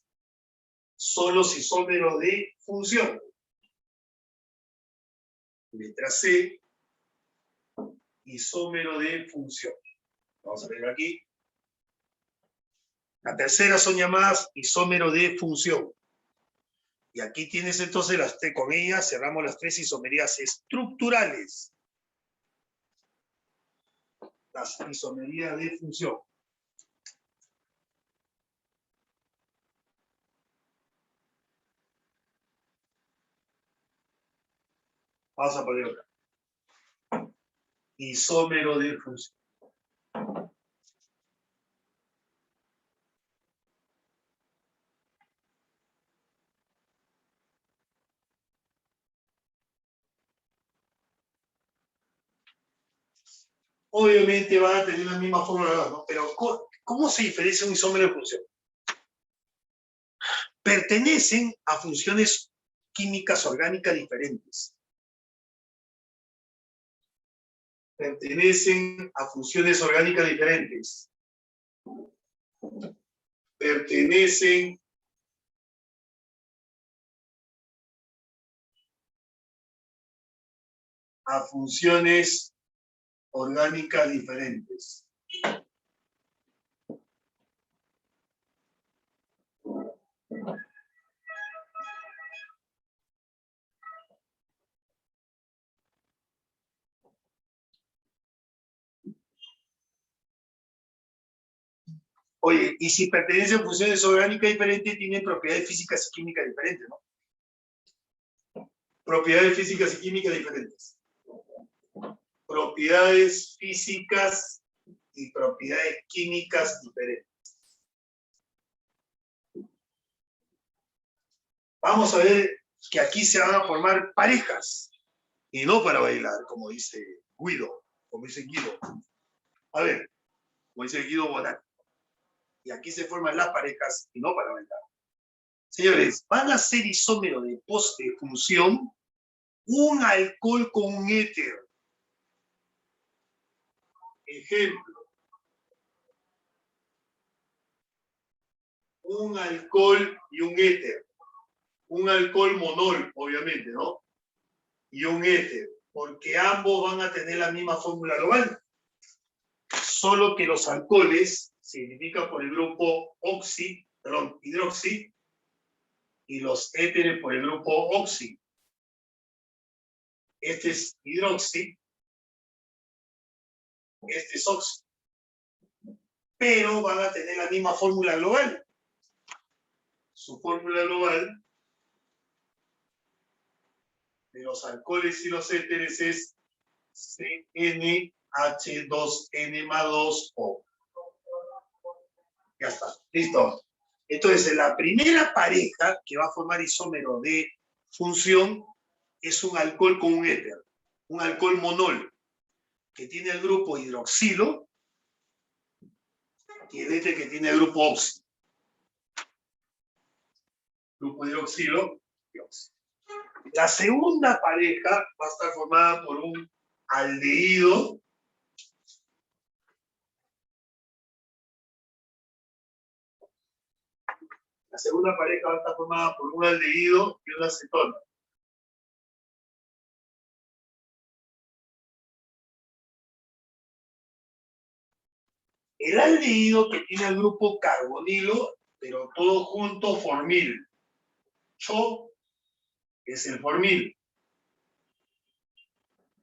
son los isómeros de función. Letra C, isómero de función. Vamos a ver aquí. La tercera son llamadas isómero de función. Y aquí tienes entonces las tres, con ellas cerramos las tres isomerías estructurales. Las isomerías de función. Vamos a poner otra. Isómero de función. Obviamente van a tener la misma fórmula, ¿no? Pero ¿cómo se diferencia un isómero de función? Pertenecen a funciones químicas orgánicas diferentes. Pertenecen a funciones orgánicas diferentes. Pertenecen a funciones orgánicas diferentes. Oye, y si pertenecen a funciones orgánicas diferentes, tienen propiedades físicas y químicas diferentes, ¿no? Propiedades físicas y químicas diferentes. Propiedades físicas y propiedades químicas diferentes. Vamos a ver que aquí se van a formar parejas, y no para bailar, como dice Guido, como dice Guido. A ver, como dice Guido Bonatti. Y aquí se forman las parejas, y no para bailar. Señores, van a ser isómero de función un alcohol con un éter. Ejemplo. Un alcohol y un éter. Un alcohol monol, obviamente, ¿no? Y un éter, porque ambos van a tener la misma fórmula global. Solo que los alcoholes se identifican por el grupo hidroxi, y los éteres por el grupo oxi. Este es hidroxi, este es oxi. Pero van a tener la misma fórmula global. Su fórmula global de los alcoholes y los éteres es CnH2n más 2O. Ya está, listo. Entonces, la primera pareja que va a formar isómero de función es un alcohol con un éter, un alcohol monol, que tiene el grupo hidroxilo y el éter que tiene el grupo oxi. Grupo hidroxilo y oxi. La segunda pareja va a estar formada por un aldehído La segunda pareja va a estar formada por un aldehído y una acetona. El aldehído que tiene el grupo carbonilo, pero todo junto, formil. Cho es el formil.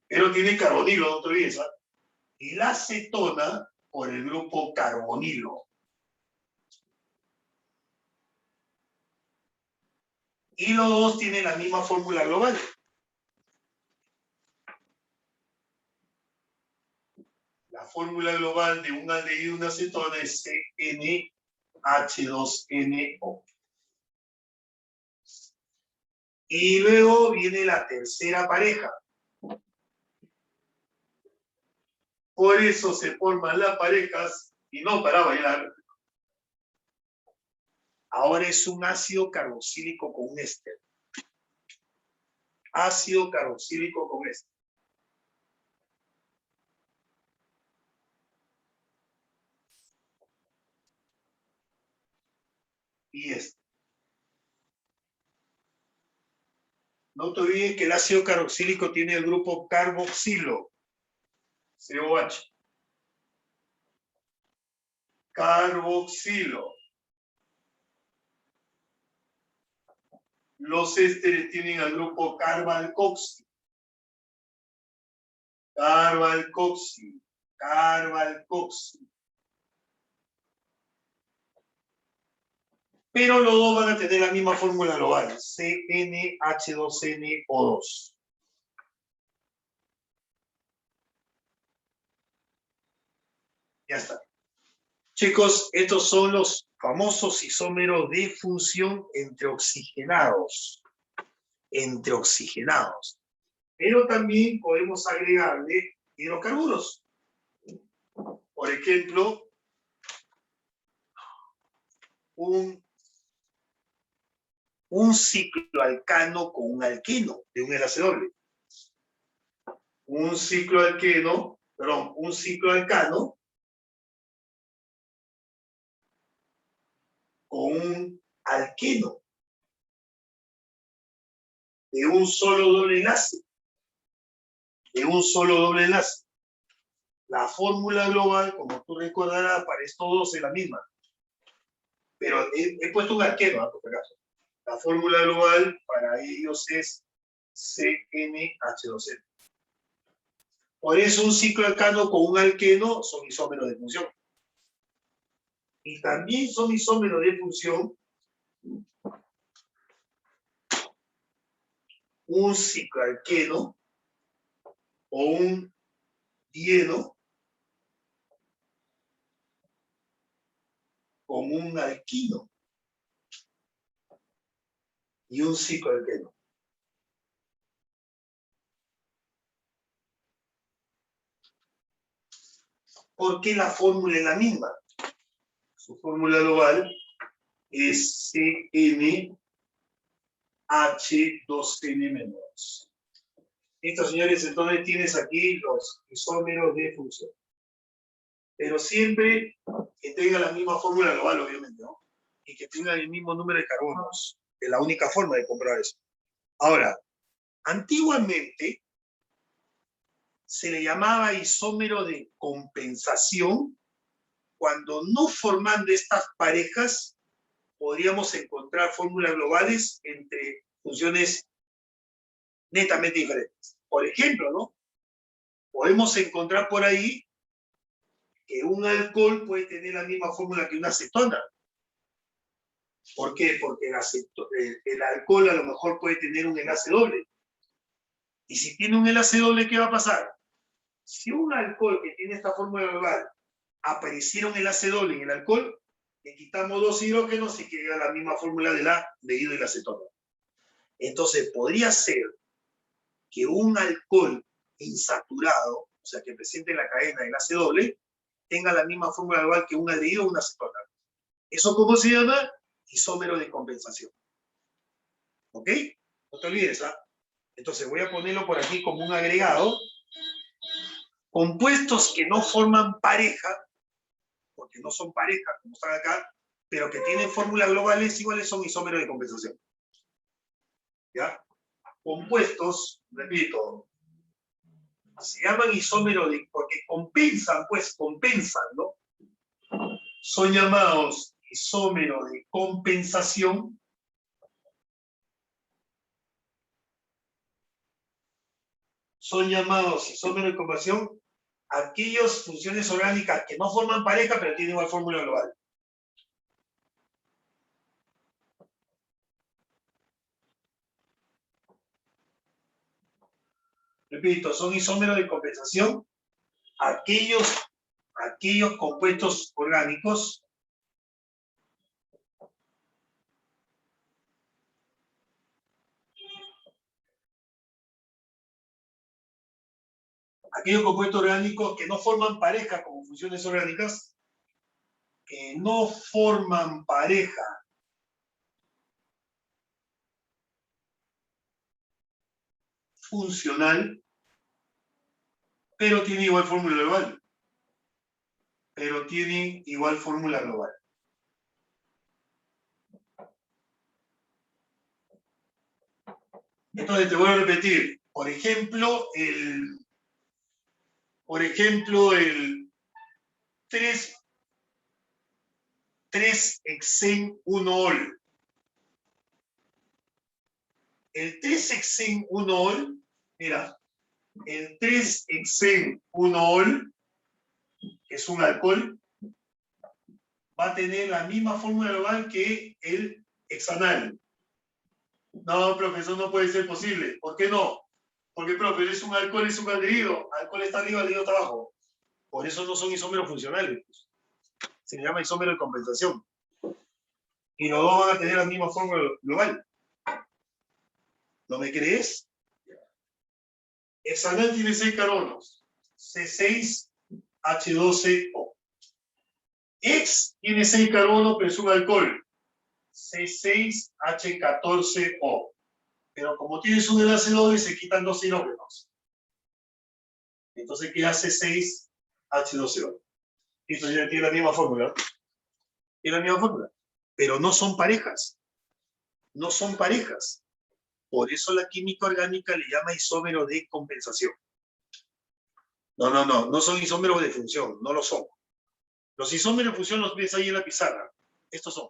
Pero tiene carbonilo, no te olvides. ¿Ah? Y la acetona por el grupo carbonilo. Y los dos tienen la misma fórmula global. La fórmula global de un aldehído y una acetona es CnH2NO. Y luego viene la tercera pareja. Por eso se forman las parejas y no para bailar. Ahora es un ácido carboxílico con un éster. Ácido carboxílico con éster. Y este. No te olvides que el ácido carboxílico tiene el grupo carboxilo. COH. Carboxilo. Los ésteres tienen el grupo carbalcoxil. Carbalcoxil. Carbalcoxil. Pero los dos van a tener la misma fórmula global, CnH2nO2. Ya está. Chicos, estos son los famosos isómeros de función entre oxigenados. Entre oxigenados. Pero también podemos agregarle hidrocarburos. Por ejemplo, un cicloalcano con un alqueno de un enlace doble. Un cicloalcano con un alqueno de un solo doble enlace. De un solo doble enlace. La fórmula global, como tú recordarás, para estos dos es la misma. Pero he puesto un alqueno, ¿no? Por acaso. La fórmula global para ellos es CnH2n. Por eso un cicloalcano con un alqueno son isómeros de función. Y también son isómeros de función un cicloalqueno o un dieno con un alquino y un cicloalqueno. ¿Por qué la fórmula es la misma? Su fórmula global es CnH2n-. Estos señores, entonces tienes aquí los isómeros de función. Pero siempre que tenga la misma fórmula global, obviamente, ¿no? Y que tenga el mismo número de carbonos. Es la única forma de comprobar eso. Ahora, antiguamente se le llamaba isómero de compensación cuando no formando estas parejas podríamos encontrar fórmulas globales entre funciones netamente diferentes. Por ejemplo, ¿no? Podemos encontrar por ahí que un alcohol puede tener la misma fórmula que una acetona. ¿Por qué? Porque el alcohol a lo mejor puede tener un enlace doble. Y si tiene un enlace doble, ¿qué va a pasar? Si un alcohol que tiene esta fórmula global apareciera un enlace doble en el alcohol, le quitamos dos hidrógenos y queda la misma fórmula del aldehído y la acetona. Entonces, podría ser que un alcohol insaturado, o sea, que presente la cadena de enlace doble, tenga la misma fórmula global que un aldehído o una acetona. ¿Eso cómo se llama? Isómero de compensación. ¿Ok? No te olvides, ¿ah? Entonces voy a ponerlo por aquí como un agregado. Compuestos que no forman pareja, porque no son pareja, como están acá, pero que tienen fórmulas globales iguales son isómeros de compensación. ¿Ya? Compuestos, repito, se llaman isómeros porque compensan, pues compensan, ¿no? son llamados isómeros de compensación. Son llamados isómeros de compensación aquellas funciones orgánicas que no forman pareja, pero tienen igual fórmula global. Repito, son isómeros de compensación aquellos compuestos orgánicos que no forman pareja como funciones orgánicas, que no forman pareja funcional, pero tienen igual fórmula global. Entonces te voy a repetir. Por ejemplo, el 3-hexen-1-ol. El 3-hexen-1-ol, mira, el 3-hexen-1-ol, que es un alcohol, va a tener la misma fórmula global que el hexanal. No, profesor, no puede ser posible. ¿Por qué no? Porque, profe, es un alcohol, es un aldehído. Alcohol está arriba, aldehído está abajo. Por eso no son isómeros funcionales. Se le llama isómero de compensación. Y los dos van a tener la misma fórmula global. ¿No me crees? Hexanal tiene 6 carbonos. C6H12O. Hex tiene 6 carbonos, pero es un alcohol. C6H14O. Pero como tienes un enlace doble, se quitan 2 hidrógenos. Entonces queda C6H12O. Esto ya tiene la misma fórmula. Tiene la misma fórmula. Pero no son parejas. No son parejas. Por eso la química orgánica le llama isómero de compensación. No son isómeros de función, no lo son. Los isómeros de función los ves ahí en la pizarra. Estos son.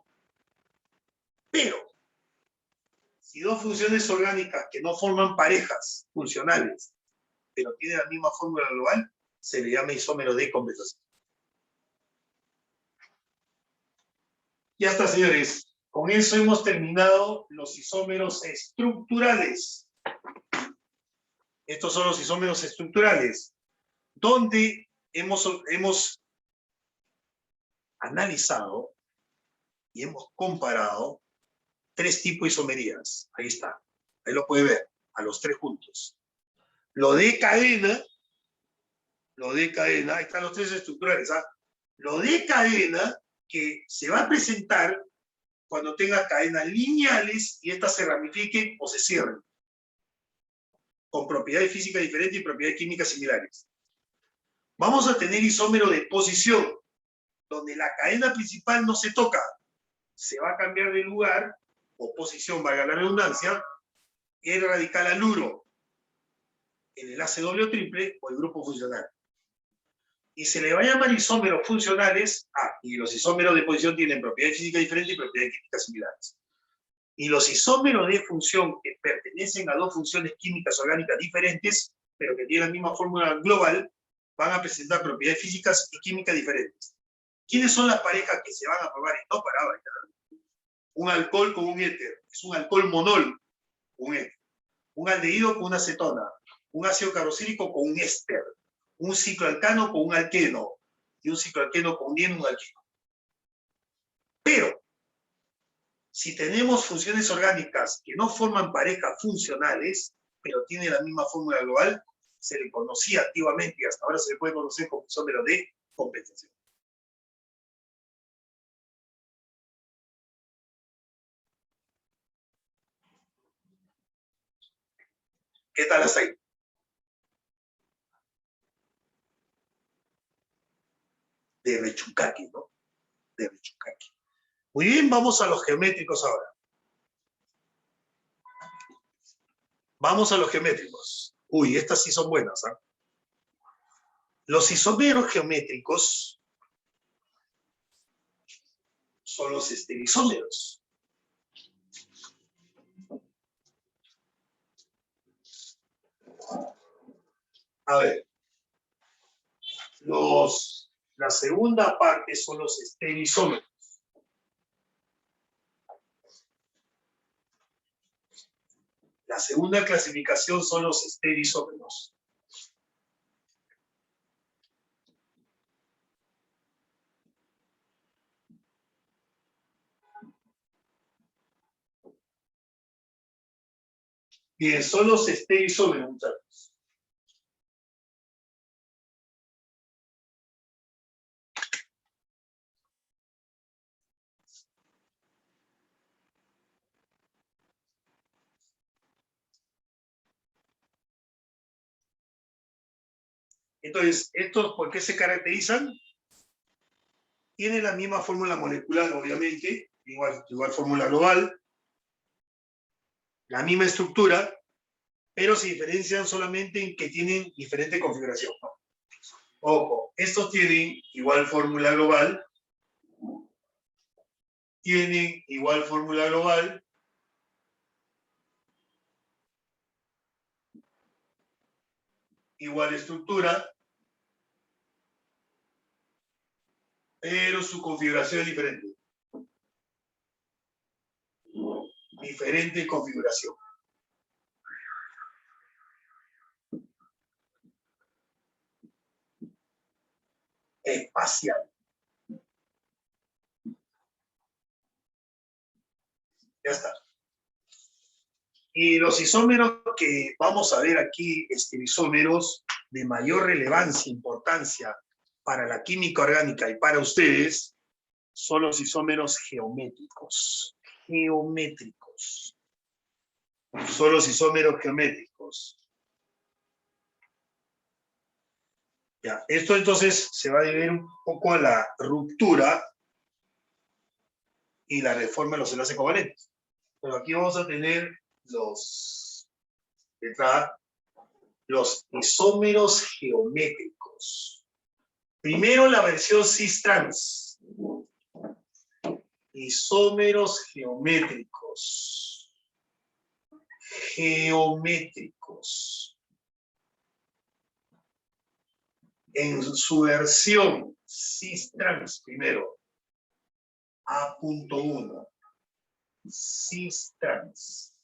Pero, si dos funciones orgánicas que no forman parejas funcionales, pero tienen la misma fórmula global, se le llama isómero de compensación. Ya está, señores. Con eso hemos terminado los isómeros estructurales. Estos son los isómeros estructurales, donde hemos analizado y hemos comparado 3 tipos de isomerías. Ahí está. Ahí lo puede ver, a los 3 juntos. Lo de cadena, ahí están los 3 estructurales. Lo de cadena, que se va a presentar cuando tenga cadenas lineales y estas se ramifiquen o se cierren, con propiedades físicas diferentes y propiedades químicas similares. Vamos a tener isómero de posición, donde la cadena principal no se toca, se va a cambiar de lugar, o posición, valga la redundancia, el radical aluro, el enlace doble o triple, o el grupo funcional. Y se le va a llamar isómeros funcionales, y los isómeros de posición tienen propiedades físicas diferentes y propiedades químicas similares. Y los isómeros de función que pertenecen a 2 funciones químicas orgánicas diferentes, pero que tienen la misma fórmula global, van a presentar propiedades físicas y químicas diferentes. ¿Quiénes son las parejas que se van a formar? No para bailar. Un alcohol con un éter, es un alcohol monol con un éter. Un aldehído con una acetona. Un ácido carboxílico con un éster. Un cicloalcano con un alqueno. Y un cicloalqueno con un alqueno. Pero, si tenemos funciones orgánicas que no forman parejas funcionales, pero tienen la misma fórmula global, se le conocía activamente y hasta ahora se le puede conocer como isómero de compensación. ¿Qué tal hasta ahí? De Rechucaki, ¿no? De Rechucaki. Muy bien, vamos a los geométricos ahora. Vamos a los geométricos. Uy, estas sí son buenas, ¿eh? Los isómeros geométricos son los estereoisómeros. A ver, la segunda parte son los estereoisómeros. La segunda clasificación son los estereoisómeros. Bien, son los estereoisómeros, muchachos. Entonces, ¿estos por qué se caracterizan? Tienen la misma fórmula molecular, obviamente, igual fórmula global, la misma estructura, pero se diferencian solamente en que tienen diferente configuración. Ojo, estos tienen igual fórmula global, tienen igual fórmula global, igual estructura, pero su configuración es diferente. Diferente configuración. Espacial. Ya está. Y los isómeros que vamos a ver aquí, isómeros de mayor relevancia, importancia para la química orgánica y para ustedes, son los isómeros geométricos. Geométricos. Son los isómeros geométricos. Ya, esto entonces se va a deber un poco a la ruptura y la reforma de los enlaces covalentes. Pero aquí vamos a tener los isómeros geométricos. Primero la versión cis-trans. Isómeros geométricos. Geométricos. En su versión cis-trans, primero. A.1. Cis-trans.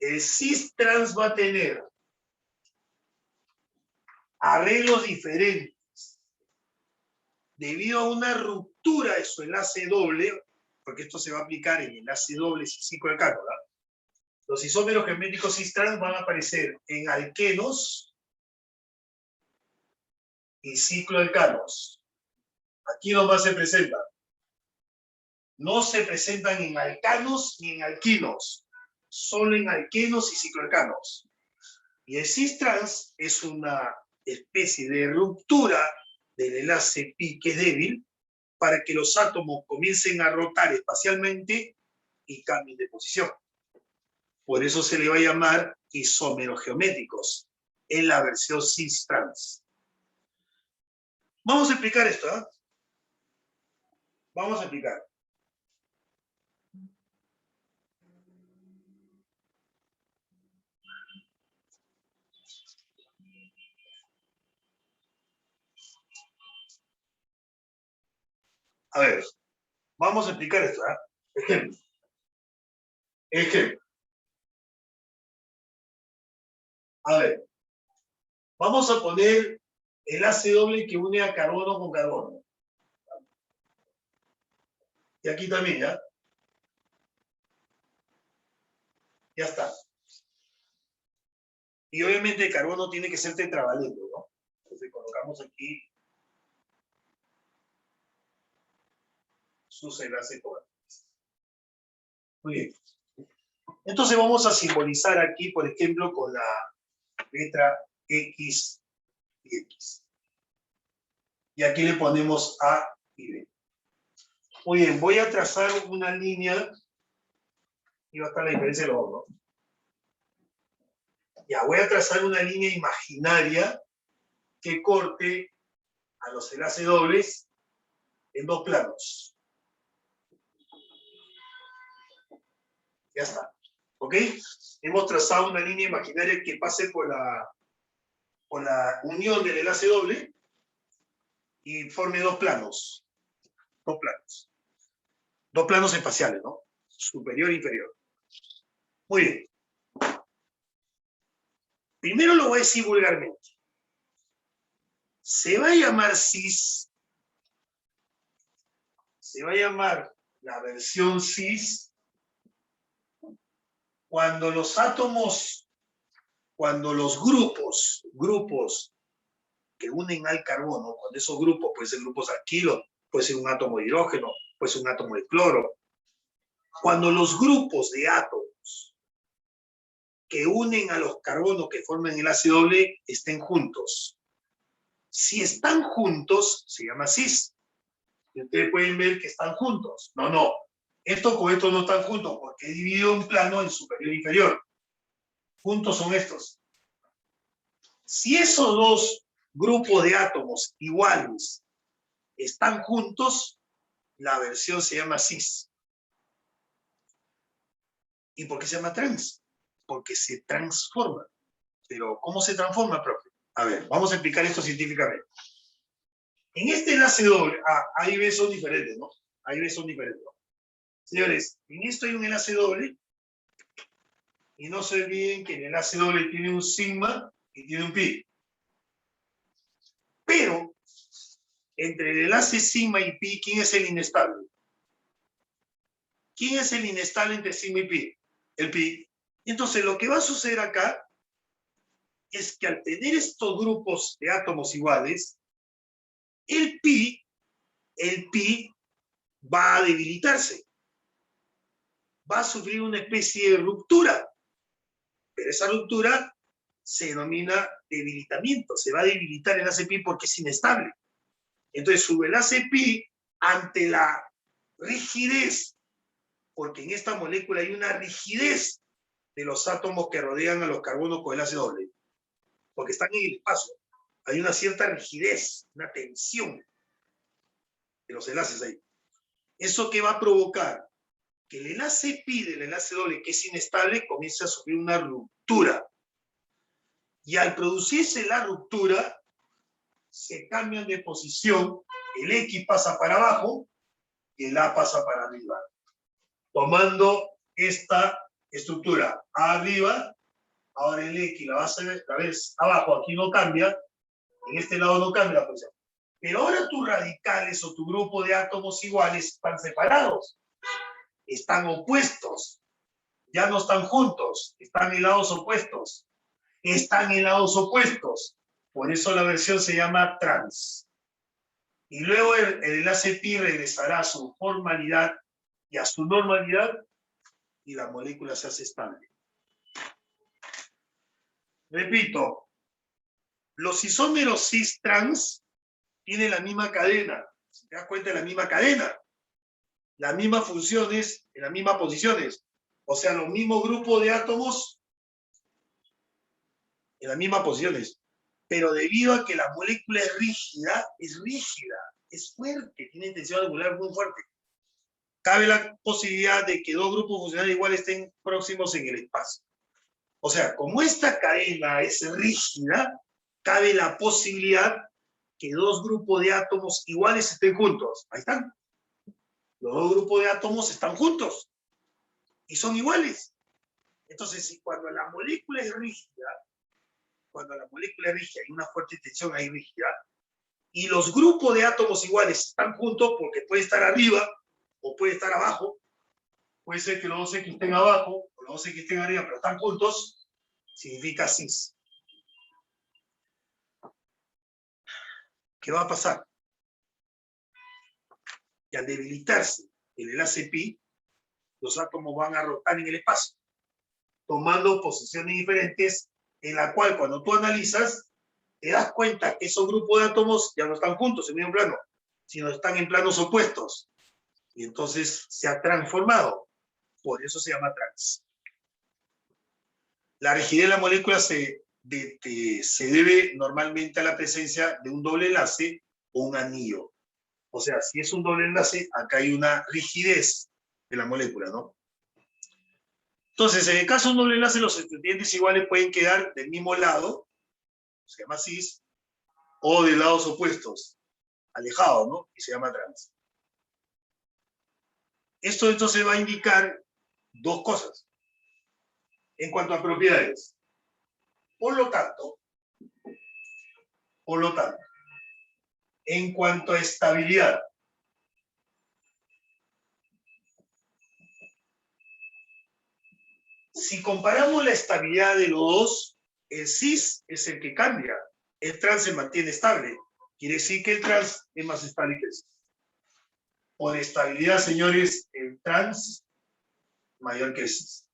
El cis-trans va a tener arreglos diferentes debido a una ruptura de su enlace doble, porque esto se va a aplicar en enlace doble cis-cicloalcano, ¿verdad? Los isómeros geométricos cis-trans van a aparecer en alquenos y cicloalcanos. Aquí nomás se presentan. No se presentan en alcanos ni en alquinos, solo en alquenos y cicloalcanos. Y el cis-trans es una especie de ruptura del enlace pi que es débil para que los átomos comiencen a rotar espacialmente y cambien de posición. Por eso se le va a llamar isómeros geométricos en la versión cis-trans. Vamos a explicar esto, ¿eh? Vamos a explicar. A ver, vamos a explicar esto, ¿eh? Ejemplo. Ejemplo. A ver, vamos a poner enlace doble que une a carbono con carbono. Y aquí también, ¿ya? Ya está. Y obviamente el carbono tiene que ser tetravalente, ¿no? Entonces colocamos aquí sus enlaces covalentes. Muy bien. Entonces vamos a simbolizar aquí, por ejemplo, con la letra X y X. Y aquí le ponemos A y B. Muy bien, voy a trazar una línea y va a estar la diferencia de los dos, ¿no? Ya, voy a trazar una línea imaginaria que corte a los enlaces dobles en dos planos. Ya está. ¿Ok? Hemos trazado una línea imaginaria que pase por la unión del enlace doble y forme dos planos. Dos planos. Dos planos espaciales, ¿no? Superior e inferior. Muy bien. Primero lo voy a decir vulgarmente. Se va a llamar cis, se va a llamar la versión cis cuando los átomos, cuando los grupos que unen al carbono, cuando esos grupos, pueden ser grupos alquilos, puede ser un átomo de hidrógeno, puede ser un átomo de cloro, cuando los grupos de átomos que unen a los carbonos que forman el ácido doble estén juntos. Si están juntos, se llama cis. Y ustedes pueden ver que están juntos. No. Estos con estos no están juntos porque he dividido un plano en superior e inferior. Juntos son estos. Si esos dos grupos de átomos iguales están juntos, la versión se llama cis. ¿Y por qué se llama trans? Porque se transforma. Pero, ¿cómo se transforma, profe? A ver, vamos a explicar esto científicamente. En este enlace doble, A y B son diferentes, ¿no? A y B son diferentes, ¿no? Señores, en esto hay un enlace doble, y no se olviden que el enlace doble tiene un sigma y tiene un pi. Pero, entre el enlace sigma y pi, ¿quién es el inestable? ¿Quién es el inestable entre sigma y pi? El pi. Entonces, lo que va a suceder acá es que al tener estos grupos de átomos iguales, el pi va a debilitarse. Va a sufrir una especie de ruptura. Pero esa ruptura se denomina debilitamiento. Se va a debilitar el enlace pi porque es inestable. Entonces, su enlace pi, ante la rigidez, porque en esta molécula hay una rigidez de los átomos que rodean a los carbonos con enlace doble, porque están en el espacio. Hay una cierta rigidez, una tensión de los enlaces ahí. ¿Eso qué va a provocar? Que el enlace pi del enlace doble, que es inestable, comienza a sufrir una ruptura. Y al producirse la ruptura, se cambian de posición, el X pasa para abajo y el A pasa para arriba, tomando esta estructura. A arriba, ahora el X la ves abajo, aquí no cambia, en este lado no cambia la posición. Pero ahora tus radicales o tu grupo de átomos iguales están separados, están opuestos, ya no están juntos, están en lados opuestos. Están en lados opuestos. Por eso la versión se llama trans. Y luego el enlace pi regresará a su formalidad y a su normalidad y la molécula se hace estable. Repito, los isómeros cis-trans tienen la misma cadena. Si te das cuenta, de la misma cadena. Las mismas funciones, en las mismas posiciones. O sea, los mismos grupos de átomos en las mismas posiciones. Pero debido a que la molécula es rígida, es fuerte, tiene tensión angular muy fuerte. Cabe la posibilidad de que dos grupos funcionales iguales estén próximos en el espacio. O sea, como esta cadena es rígida, cabe la posibilidad que dos grupos de átomos iguales estén juntos. Ahí están. Los dos grupos de átomos están juntos y son iguales. Entonces, si cuando la molécula es rígida, hay una fuerte tensión ahí rígida, y los grupos de átomos iguales están juntos porque puede estar arriba o puede estar abajo, puede ser que los dos X estén abajo o los dos X estén arriba, pero están juntos, significa cis. ¿Qué va a pasar? Que al debilitarse el enlace pi, los átomos van a rotar en el espacio, tomando posiciones diferentes, en la cual cuando tú analizas, te das cuenta que esos grupos de átomos ya no están juntos en el mismo plano, sino están en planos opuestos. Y entonces se ha transformado. Por eso se llama trans. La rigidez de la molécula se se debe normalmente a la presencia de un doble enlace o un anillo. O sea, si es un doble enlace, acá hay una rigidez de la molécula, ¿no? Entonces, en el caso de un doble enlace, los excluyentes iguales pueden quedar del mismo lado, se llama cis, o de lados opuestos, alejados, ¿no? Y se llama trans. Esto entonces va a indicar dos cosas en cuanto a propiedades. Por lo tanto, en cuanto a estabilidad, si comparamos la estabilidad de los dos, el cis es el que cambia, el trans se mantiene estable. Quiere decir que el trans es más estable que el cis. Por estabilidad, señores, el trans mayor que el cis.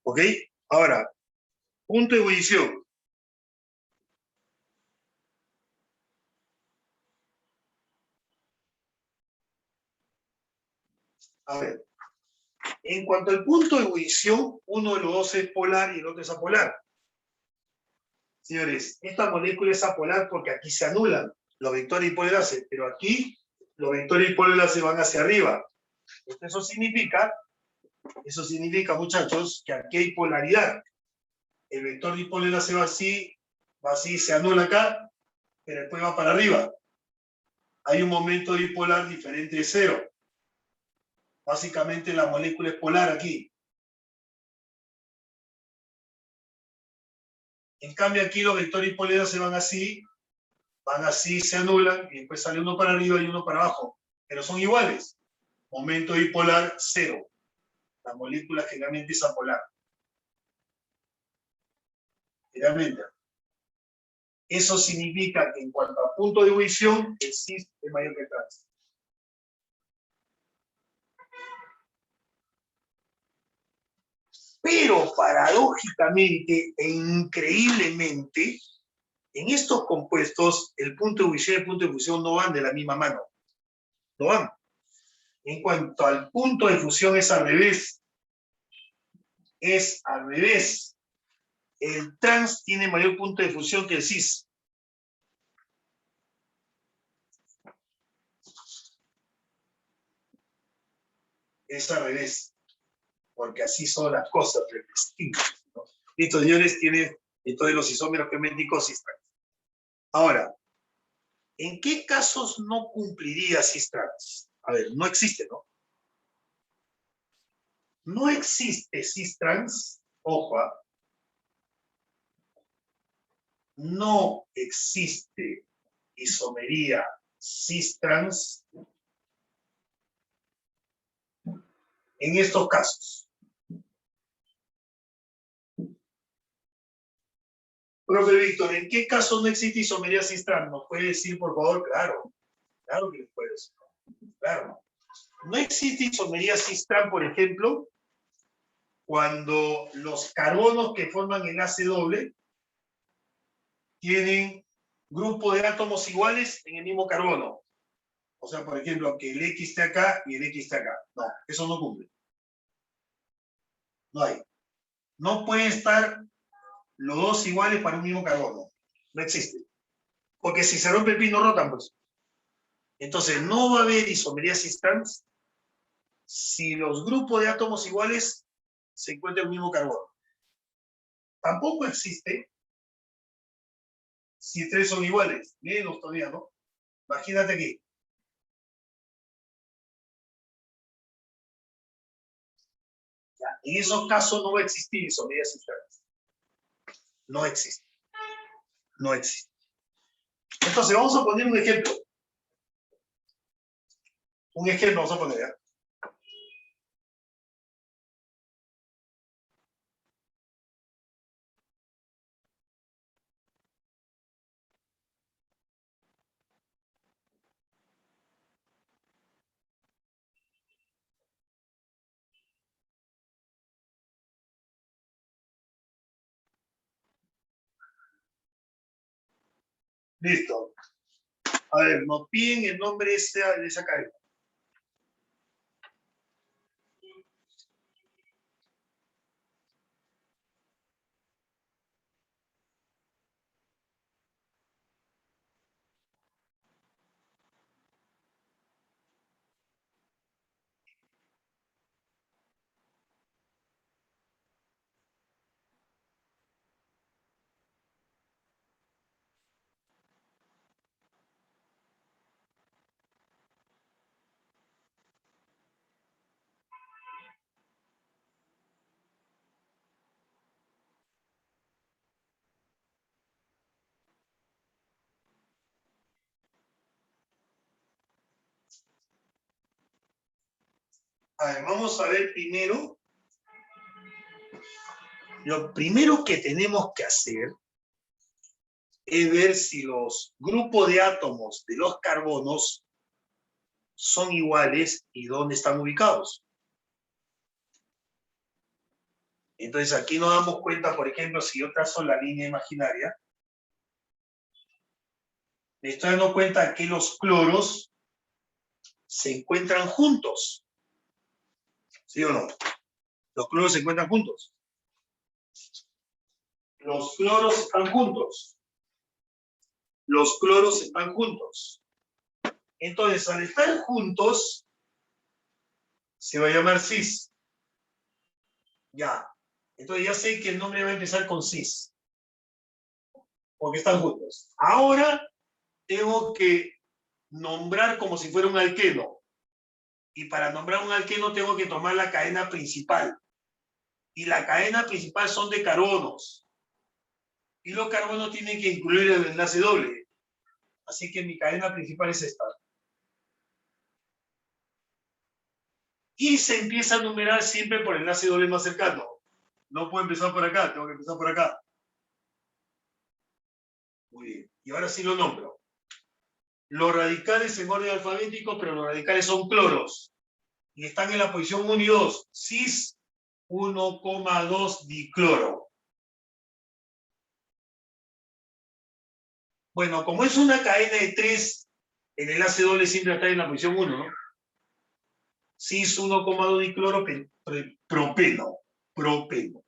¿Ok? Ahora, punto de ebullición. A ver, en cuanto al punto de ebullición, uno de los dos es polar y el otro es apolar. Señores, esta molécula es apolar porque aquí se anulan los vectores hipoenlace, pero aquí los vectores hipoenlace van hacia arriba. Eso significa, muchachos, que aquí hay polaridad. El vector hipoenlace va así, se anula acá, pero después va para arriba. Hay un momento dipolar diferente de cero. Básicamente la molécula es polar aquí. En cambio aquí los vectores hipoenlace van así, se anulan, y después sale uno para arriba y uno para abajo. Pero son iguales. Momento dipolar, cero. La molécula generalmente es apolar. Generalmente. Eso significa que en cuanto a punto de ebullición, el cis es mayor que el trans. Pero paradójicamente e increíblemente, en estos compuestos, el punto de ebullición y el punto de fusión no van de la misma mano. No van. En cuanto al punto de fusión es al revés. Es al revés. El trans tiene mayor punto de fusión que el cis. Es al revés. Porque así son las cosas, ¿no? Listo, señores, tiene entonces los isómeros geométricos cis trans. Ahora, ¿en qué casos no cumpliría cis trans? A ver, no existe, ¿no? No existe cis trans, ojo, no existe isomería cis trans en estos casos. Profe Víctor, ¿en qué caso no existe isomería cis trans? ¿Nos puede decir, por favor? Claro, claro que les puedo decir. Claro. No existe isomería cis trans, por ejemplo, cuando los carbonos que forman enlace doble tienen grupo de átomos iguales en el mismo carbono. O sea, por ejemplo, que el X esté acá y el X esté acá. No, eso no cumple. No hay. No pueden estar los dos iguales para un mismo carbono. No existe. Porque si se rompe el pin, no rotan, pues. Entonces, no va a haber isomería cis trans si los grupos de átomos iguales se encuentran en el mismo carbono. Tampoco existe si tres son iguales. Menos todavía, ¿no? Imagínate aquí. Ya, en esos casos no va a existir isomería cis trans. No existe. No existe. Entonces, vamos a poner un ejemplo. Un ejemplo vamos a poner, ¿ya? Listo. A ver, nos piden el nombre de esa cadena. A ver, vamos a ver primero. Lo primero que tenemos que hacer es ver si los grupos de átomos de los carbonos son iguales y dónde están ubicados. Entonces aquí nos damos cuenta, por ejemplo, si yo trazo la línea imaginaria, me estoy dando cuenta que los cloros se encuentran juntos. ¿Sí o no? Los cloros se encuentran juntos. Los cloros están juntos. Los cloros están juntos. Entonces, al estar juntos, se va a llamar cis. Ya. Entonces ya sé que el nombre va a empezar con cis. Porque están juntos. Ahora tengo que nombrar como si fuera un alqueno. Y para nombrar un alqueno tengo que tomar la cadena principal. Y la cadena principal son de carbonos. Y los carbonos tienen que incluir el enlace doble. Así que mi cadena principal es esta. Y se empieza a numerar siempre por el enlace doble más cercano. No puedo empezar por acá, tengo que empezar por acá. Muy bien. Y ahora sí lo nombro. Los radicales en orden alfabético, pero los radicales son cloros. Y están en la posición 1 y 2. Cis 1,2 dicloro. Bueno, como es una cadena de 3, el enlace doble siempre está en la posición 1, ¿no? Cis 1,2 dicloro propeno. Propeno.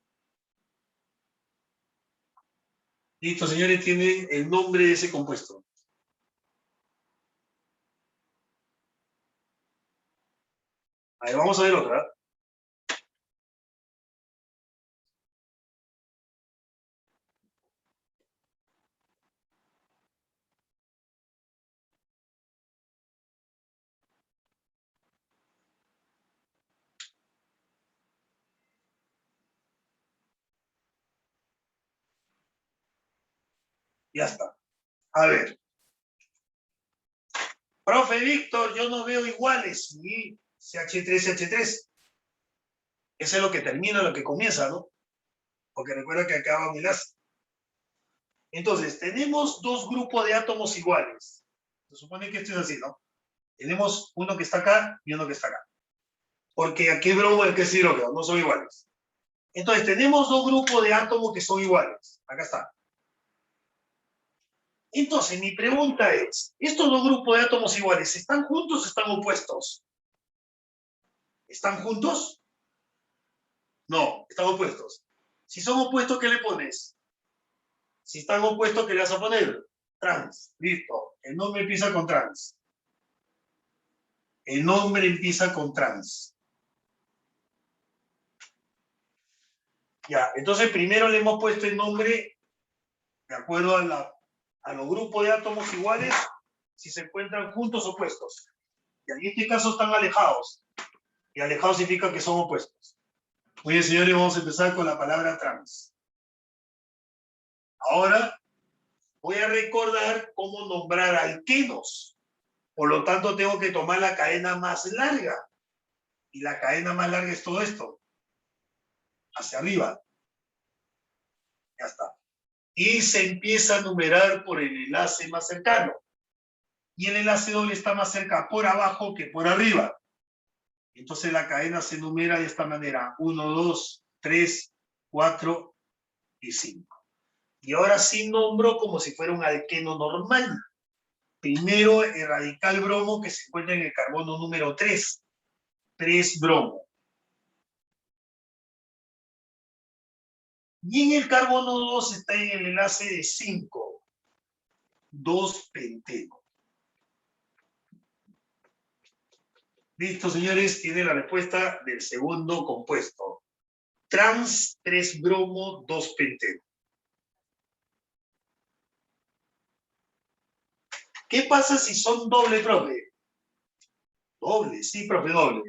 Listo, señores, tienen el nombre de ese compuesto. A ver, vamos a ver otra. Ya está. A ver. Profe Víctor, yo no veo iguales. Y CH3, CH3. Eso es lo que termina, lo que comienza, ¿no? Porque recuerda que acaba un enlace. Entonces, tenemos dos grupos de átomos iguales. Se supone que esto es así, ¿no? Tenemos uno que está acá y uno que está acá. Porque aquí es bromo y aquí es hidrógeno, no son iguales. Entonces, tenemos dos grupos de átomos que son iguales. Acá está. Entonces, mi pregunta es, ¿estos dos grupos de átomos iguales están juntos o están opuestos? ¿Están juntos? No, están opuestos. Si son opuestos, ¿qué le pones? Si están opuestos, ¿qué le vas a poner? Trans. Listo. El nombre empieza con trans. El nombre empieza con trans. Ya, entonces primero le hemos puesto el nombre de acuerdo a los grupos de átomos iguales si se encuentran juntos o opuestos. Y en este caso están alejados. Y alejados significa que son opuestos. Muy bien, señores, vamos a empezar con la palabra trans. Ahora voy a recordar cómo nombrar alquenos. Por lo tanto, tengo que tomar la cadena más larga. Y la cadena más larga es todo esto. Hacia arriba. Ya está. Y se empieza a numerar por el enlace más cercano. Y el enlace doble está más cerca por abajo que por arriba. Entonces la cadena se numera de esta manera. 1, 2, 3, 4 y 5. Y ahora sí nombro como si fuera un alqueno normal. Primero el radical bromo que se encuentra en el carbono número 3. 3 bromo. Y en el carbono 2 está en el enlace de 5. 2 penteno. Listo, señores, tiene la respuesta del segundo compuesto. Trans 3 bromo 2 penteno. ¿Qué pasa si son doble, profe? Doble, sí, profe, doble.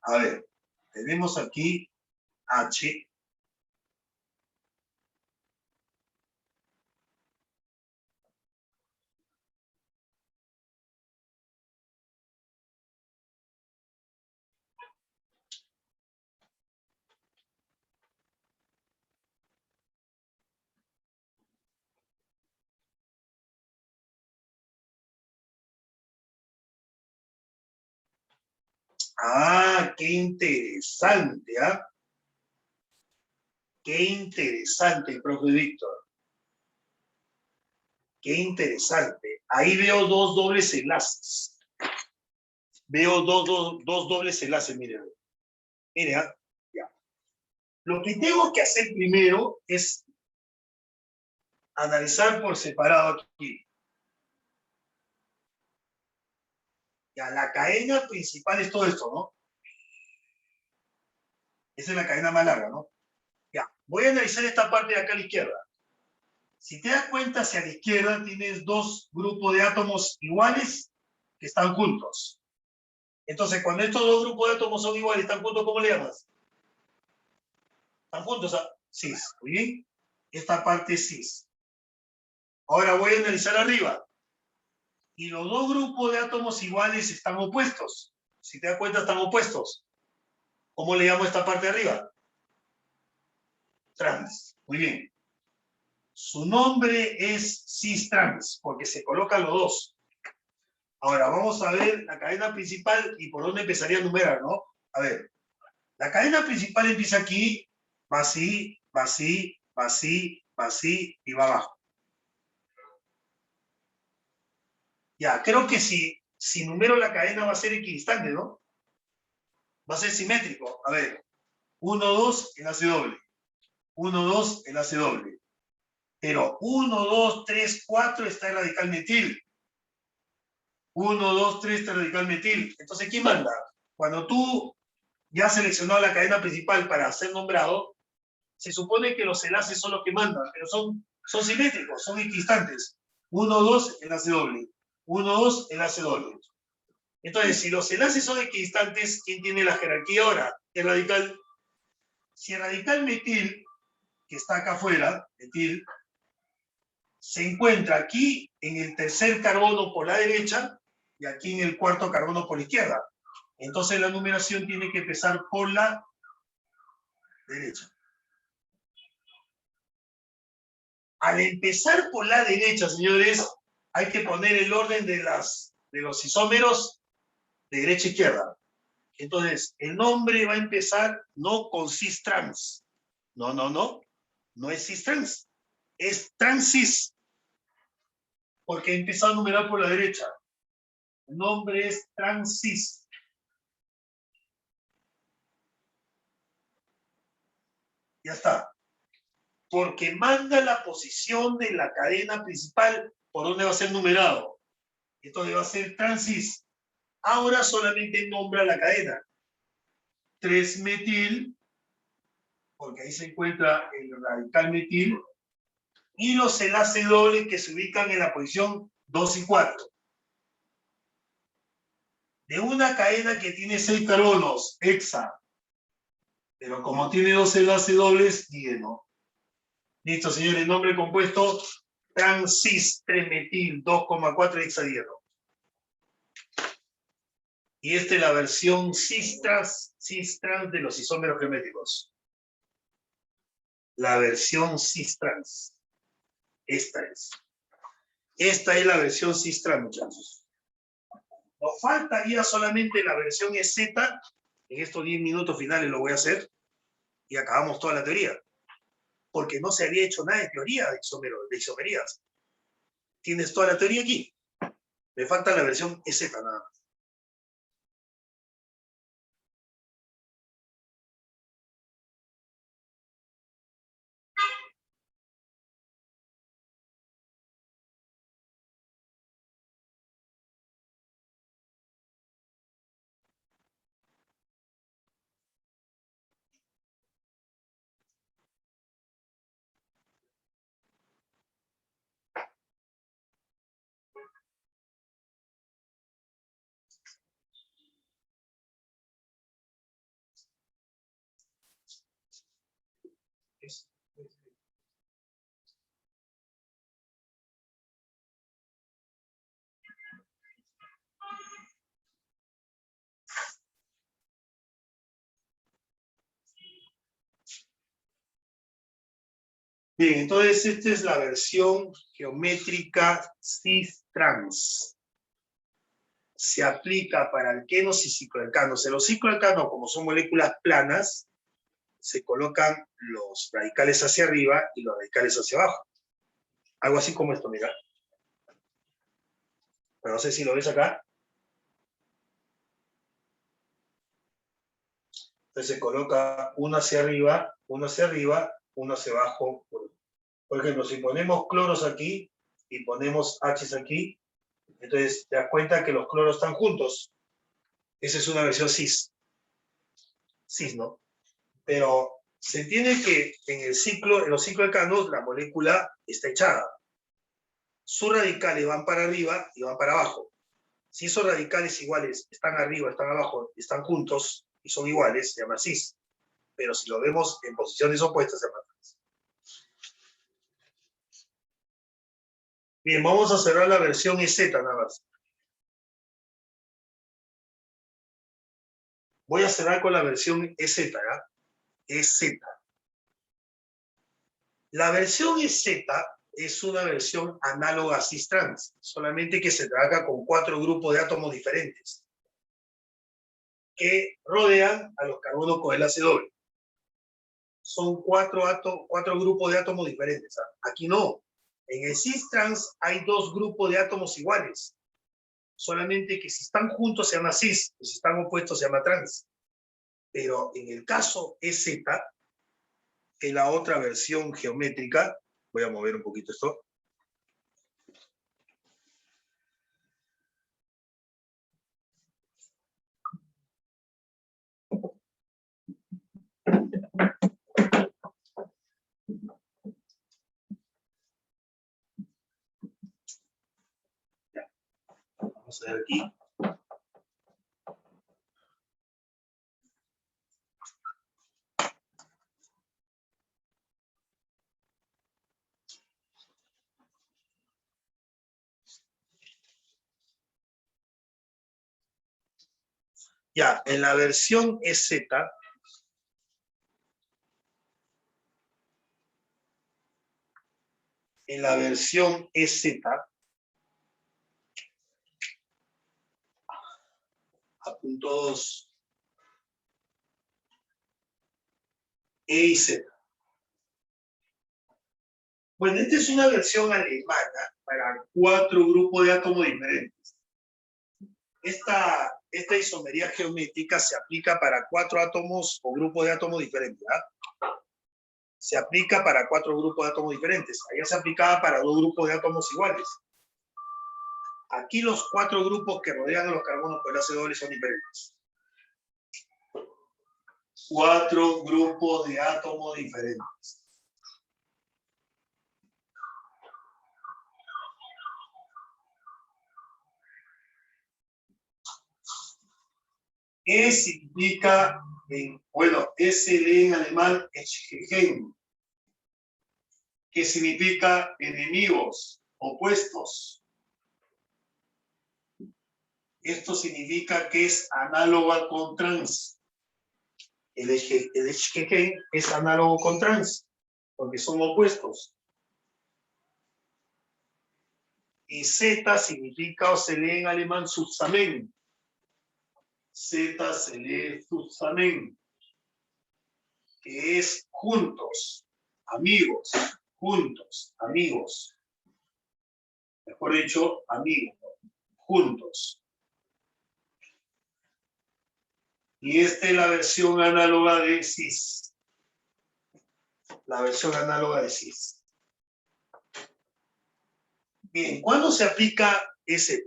A ver, tenemos aquí H. Ah, qué interesante, ¿ah? Qué interesante, profe Víctor. Qué interesante. Ahí veo dos dobles enlaces. Veo dos dobles enlaces, miren. Mire, ¿ah? Ya. Lo que tengo que hacer primero es analizar por separado aquí. Ya, la cadena principal es todo esto, ¿no? Esa es la cadena más larga, ¿no? Ya, voy a analizar esta parte de acá a la izquierda. Si te das cuenta, hacia la izquierda tienes dos grupos de átomos iguales que están juntos. Entonces, cuando estos dos grupos de átomos son iguales, están juntos, ¿cómo le llamas? Están juntos, ¿ah? Cis. Muy bien. Esta parte es cis. Ahora voy a analizar arriba. Y los dos grupos de átomos iguales están opuestos. Si te das cuenta, están opuestos. ¿Cómo le llamo a esta parte de arriba? Trans. Muy bien. Su nombre es cis-trans, porque se colocan los dos. Ahora, vamos a ver la cadena principal y por dónde empezaría a numerar, ¿no? A ver, la cadena principal empieza aquí, va así, va así, va así, va así y va abajo. Ya, creo que si numero la cadena va a ser equidistante, ¿no? Va a ser simétrico. A ver, 1, 2, enlace doble. 1, 2, enlace doble. Pero 1, 2, 3, 4 está el radical metil. 1, 2, 3 está el radical metil. Entonces, ¿quién manda? Cuando tú ya has seleccionado la cadena principal para ser nombrado, se supone que los enlaces son los que mandan, pero son simétricos, son equidistantes. 1, 2, enlace doble. 1, 2, enlace doble. Entonces, si los enlaces son equidistantes, ¿quién tiene la jerarquía ahora? El radical. Si el radical metil, que está acá afuera, metil, se encuentra aquí en el tercer carbono por la derecha y aquí en el cuarto carbono por la izquierda. Entonces la numeración tiene que empezar por la derecha. Al empezar por la derecha, señores, hay que poner el orden de los isómeros de derecha a izquierda. Entonces, el nombre va a empezar no con cis-trans. No, no, no. No es cis-trans. Es trans-cis. Porque he empezado a numerar por la derecha. El nombre es trans-cis. Ya está. Porque manda la posición de la cadena principal por donde va a ser numerado. Entonces va a ser trans-cis. Ahora solamente nombra la cadena. 3-metil, porque ahí se encuentra el radical metil, y los enlaces dobles que se ubican en la posición 2 y 4. De una cadena que tiene 6 carbonos, hexa, pero como tiene 2 enlaces dobles, dieno. Listo, señores, nombre compuesto, trans-cis 3-metil 2,4 hexadieno. Y esta es la versión cis-trans de los isómeros geométricos. La versión cis-trans. Esta es. Esta es la versión cis-trans, muchachos. Nos faltaría solamente la versión EZ. En estos 10 minutos finales lo voy a hacer. Y acabamos toda la teoría. Porque no se había hecho nada de teoría de isomerías. Tienes toda la teoría aquí. Me falta la versión EZ nada más. Bien, entonces esta es la versión geométrica cis-trans. se aplica para alquenos y cicloalcanos. En los cicloalcanos, como son moléculas planas, se colocan los radicales hacia arriba y los radicales hacia abajo. Algo así como esto, mira. Pero no sé si lo ves acá. Entonces se coloca uno hacia arriba, uno hacia arriba, uno hacia abajo. Por ejemplo, si ponemos cloros aquí y ponemos H's aquí, entonces te das cuenta que los cloros están juntos. Esa es una versión cis. Cis, ¿no? Pero se entiende que en los cicloalcanos la molécula está echada. Sus radicales van para arriba y van para abajo. Si esos radicales iguales están arriba, están abajo, están juntos y son iguales, se llama cis. Pero si lo vemos en posiciones opuestas, se llama trans. Bien, vamos a cerrar la versión EZ nada más. Voy a cerrar con la versión EZ, ¿ya? EZ. La versión EZ es una versión análoga a cis-trans, solamente que se trabaja con 4 grupos de átomos diferentes que rodean a los carbonos con enlace doble. Son 4 grupos de átomos diferentes. Aquí no. En el cis-trans hay 2 grupos de átomos iguales. Solamente que si están juntos se llama cis, y si están opuestos se llama trans. Pero en el caso EZ, que es la otra versión geométrica, voy a mover un poquito esto. Ya. Vamos a ver aquí. Ya, en la versión EZ, apuntos E y Z. Bueno, esta es una versión alemana para 4 grupos de átomos diferentes. Esta isomería geométrica se aplica para 4 átomos o grupos de átomos diferentes, ¿verdad? Se aplica para 4 grupos de átomos diferentes. Allá se aplicaba para 2 grupos de átomos iguales. Aquí los 4 grupos que rodean a los carbonos por enlace doble son diferentes. 4 grupos de átomos diferentes. E significa, bueno, S lee en alemán Eschgegen, que significa enemigos, opuestos. Esto significa que es análoga con trans. El Eschgegen es análogo con trans, porque son opuestos. Y Z significa, o se lee en alemán, zusammen. Z se lee zusammen, que es juntos, amigos, juntos, amigos. Mejor dicho, amigos, juntos. Y esta es la versión análoga de cis. La versión análoga de cis. Bien, ¿cuándo se aplica EZ?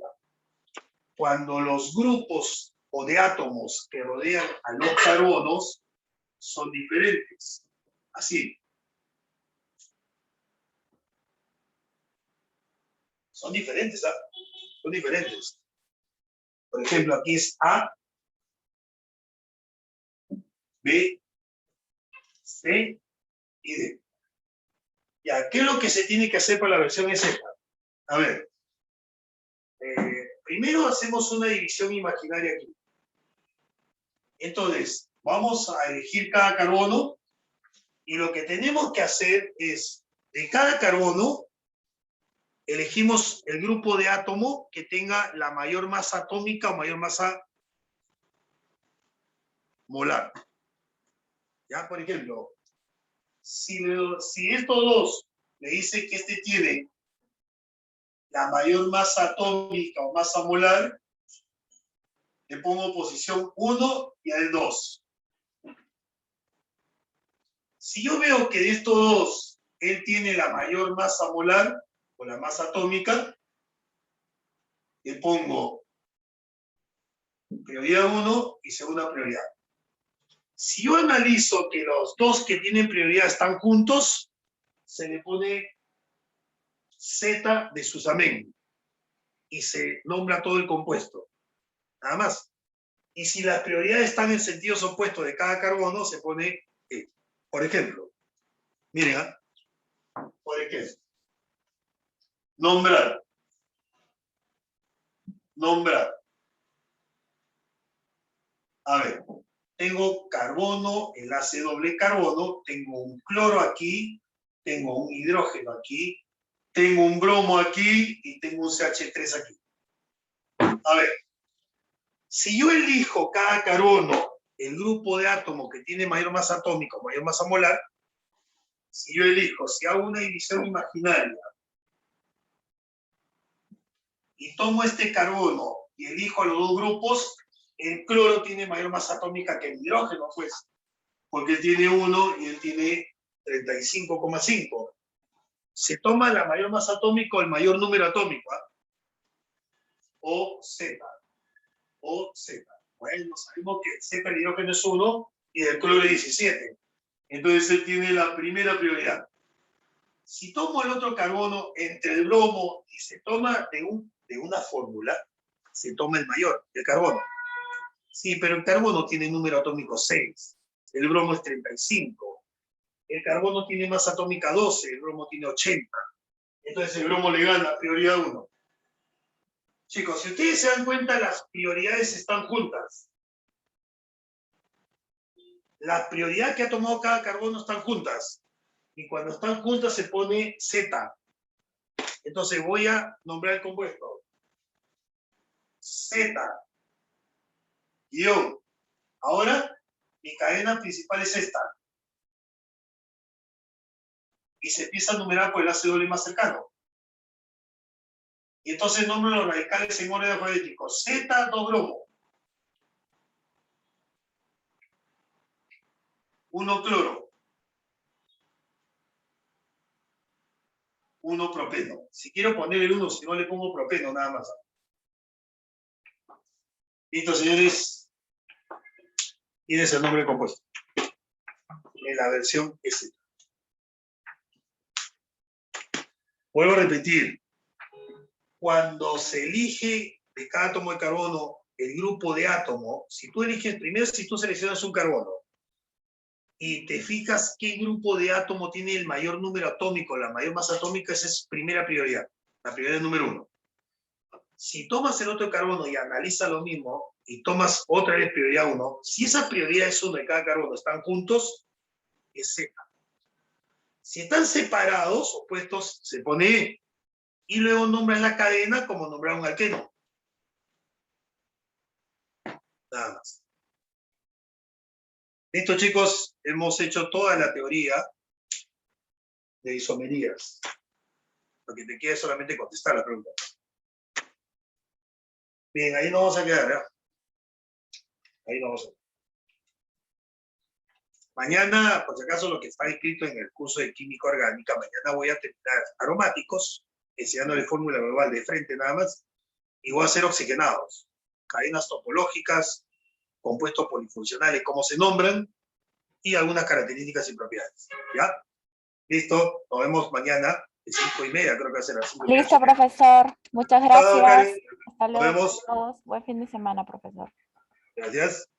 Cuando los grupos o de átomos que rodean a los carbonos son diferentes. Así. Son diferentes, ¿ah? Son diferentes. Por ejemplo, aquí es A, B, C y D. Ya, ¿qué es lo que se tiene que hacer para la versión EZ? A ver, primero hacemos una división imaginaria aquí. Entonces, vamos a elegir cada carbono y lo que tenemos que hacer es, de cada carbono, elegimos el grupo de átomo que tenga la mayor masa atómica o mayor masa molar. Ya, por ejemplo, si estos dos me dicen que este tiene la mayor masa atómica o masa molar, le pongo posición 1 y al 2. Si yo veo que de estos dos él tiene la mayor masa molar o la masa atómica, le pongo prioridad 1 y segunda prioridad. Si yo analizo que los dos que tienen prioridad están juntos, se le pone Z de Susamen y se nombra todo el compuesto. Nada más. Y si las prioridades están en sentidos opuestos de cada carbono, se pone E. Por ejemplo, miren, por ejemplo, nombrar. A ver, tengo carbono, enlace doble carbono, tengo un cloro aquí, tengo un hidrógeno aquí, tengo un bromo aquí y tengo un CH3 aquí. A ver, si yo elijo cada carbono, el grupo de átomos que tiene mayor masa atómica o mayor masa molar, si yo elijo, si hago una división imaginaria y tomo este carbono y elijo los dos grupos, el cloro tiene mayor masa atómica que el hidrógeno, pues, porque él tiene 1 y él tiene 35,5. Se toma la mayor masa atómica o el mayor número atómico, ¿eh? O Z. Bueno, sabemos que Z el hidrógeno es 1 y el cloro es 17. Entonces él tiene la primera prioridad. Si tomo el otro carbono entre el bromo y se toma de una fórmula, se toma el mayor, el carbono. Sí, pero el carbono tiene número atómico 6, el bromo es 35, el carbono tiene masa atómica 12, el bromo tiene 80. Entonces el bromo le gana prioridad 1. Chicos, si ustedes se dan cuenta, las prioridades están juntas. Las prioridades que ha tomado cada carbono están juntas. Y cuando están juntas se pone Z. Entonces voy a nombrar el compuesto. Z. Guión. Ahora, mi cadena principal es esta. Y se empieza a numerar por el ácido doble más cercano. Y entonces nombro los radicales en orden alfabético. Z, 2 bromo. 1 cloro. 1 propeno. Si quiero poner el 1, si no le pongo propeno, nada más. Listo, señores. Tienes el nombre del compuesto. En la versión S. Vuelvo a repetir. Cuando se elige de cada átomo de carbono el grupo de átomo, si tú eliges, primero si tú seleccionas un carbono y te fijas qué grupo de átomo tiene el mayor número atómico, la mayor masa atómica, esa es primera prioridad, la prioridad número 1. Si tomas el otro carbono y analizas lo mismo, y tomas otra vez prioridad 1, si esa prioridad es 1 de cada carbono están juntos, es Z. Si están separados, opuestos, se pone E. Y luego nombras la cadena como nombrar un alqueno. Nada más. Listo, chicos, hemos hecho toda la teoría de isomerías. Lo que te queda es solamente contestar la pregunta. Bien, ahí nos vamos a quedar, ¿eh? Ahí nos vamos a quedar. Mañana, por si acaso, lo que está escrito en el curso de química orgánica, mañana voy a terminar aromáticos, enseñándole fórmula global de frente nada más, y voy a hacer oxigenados, cadenas topológicas, compuestos polifuncionales, cómo se nombran, y algunas características y propiedades. ¿Ya? Listo, nos vemos mañana, de 5:30, creo que va a ser a 5:30. Listo, profesor. Muchas Chao, gracias. Karen. Hasta luego Nos vemos. a todos. Buen fin de semana, profesor. Gracias.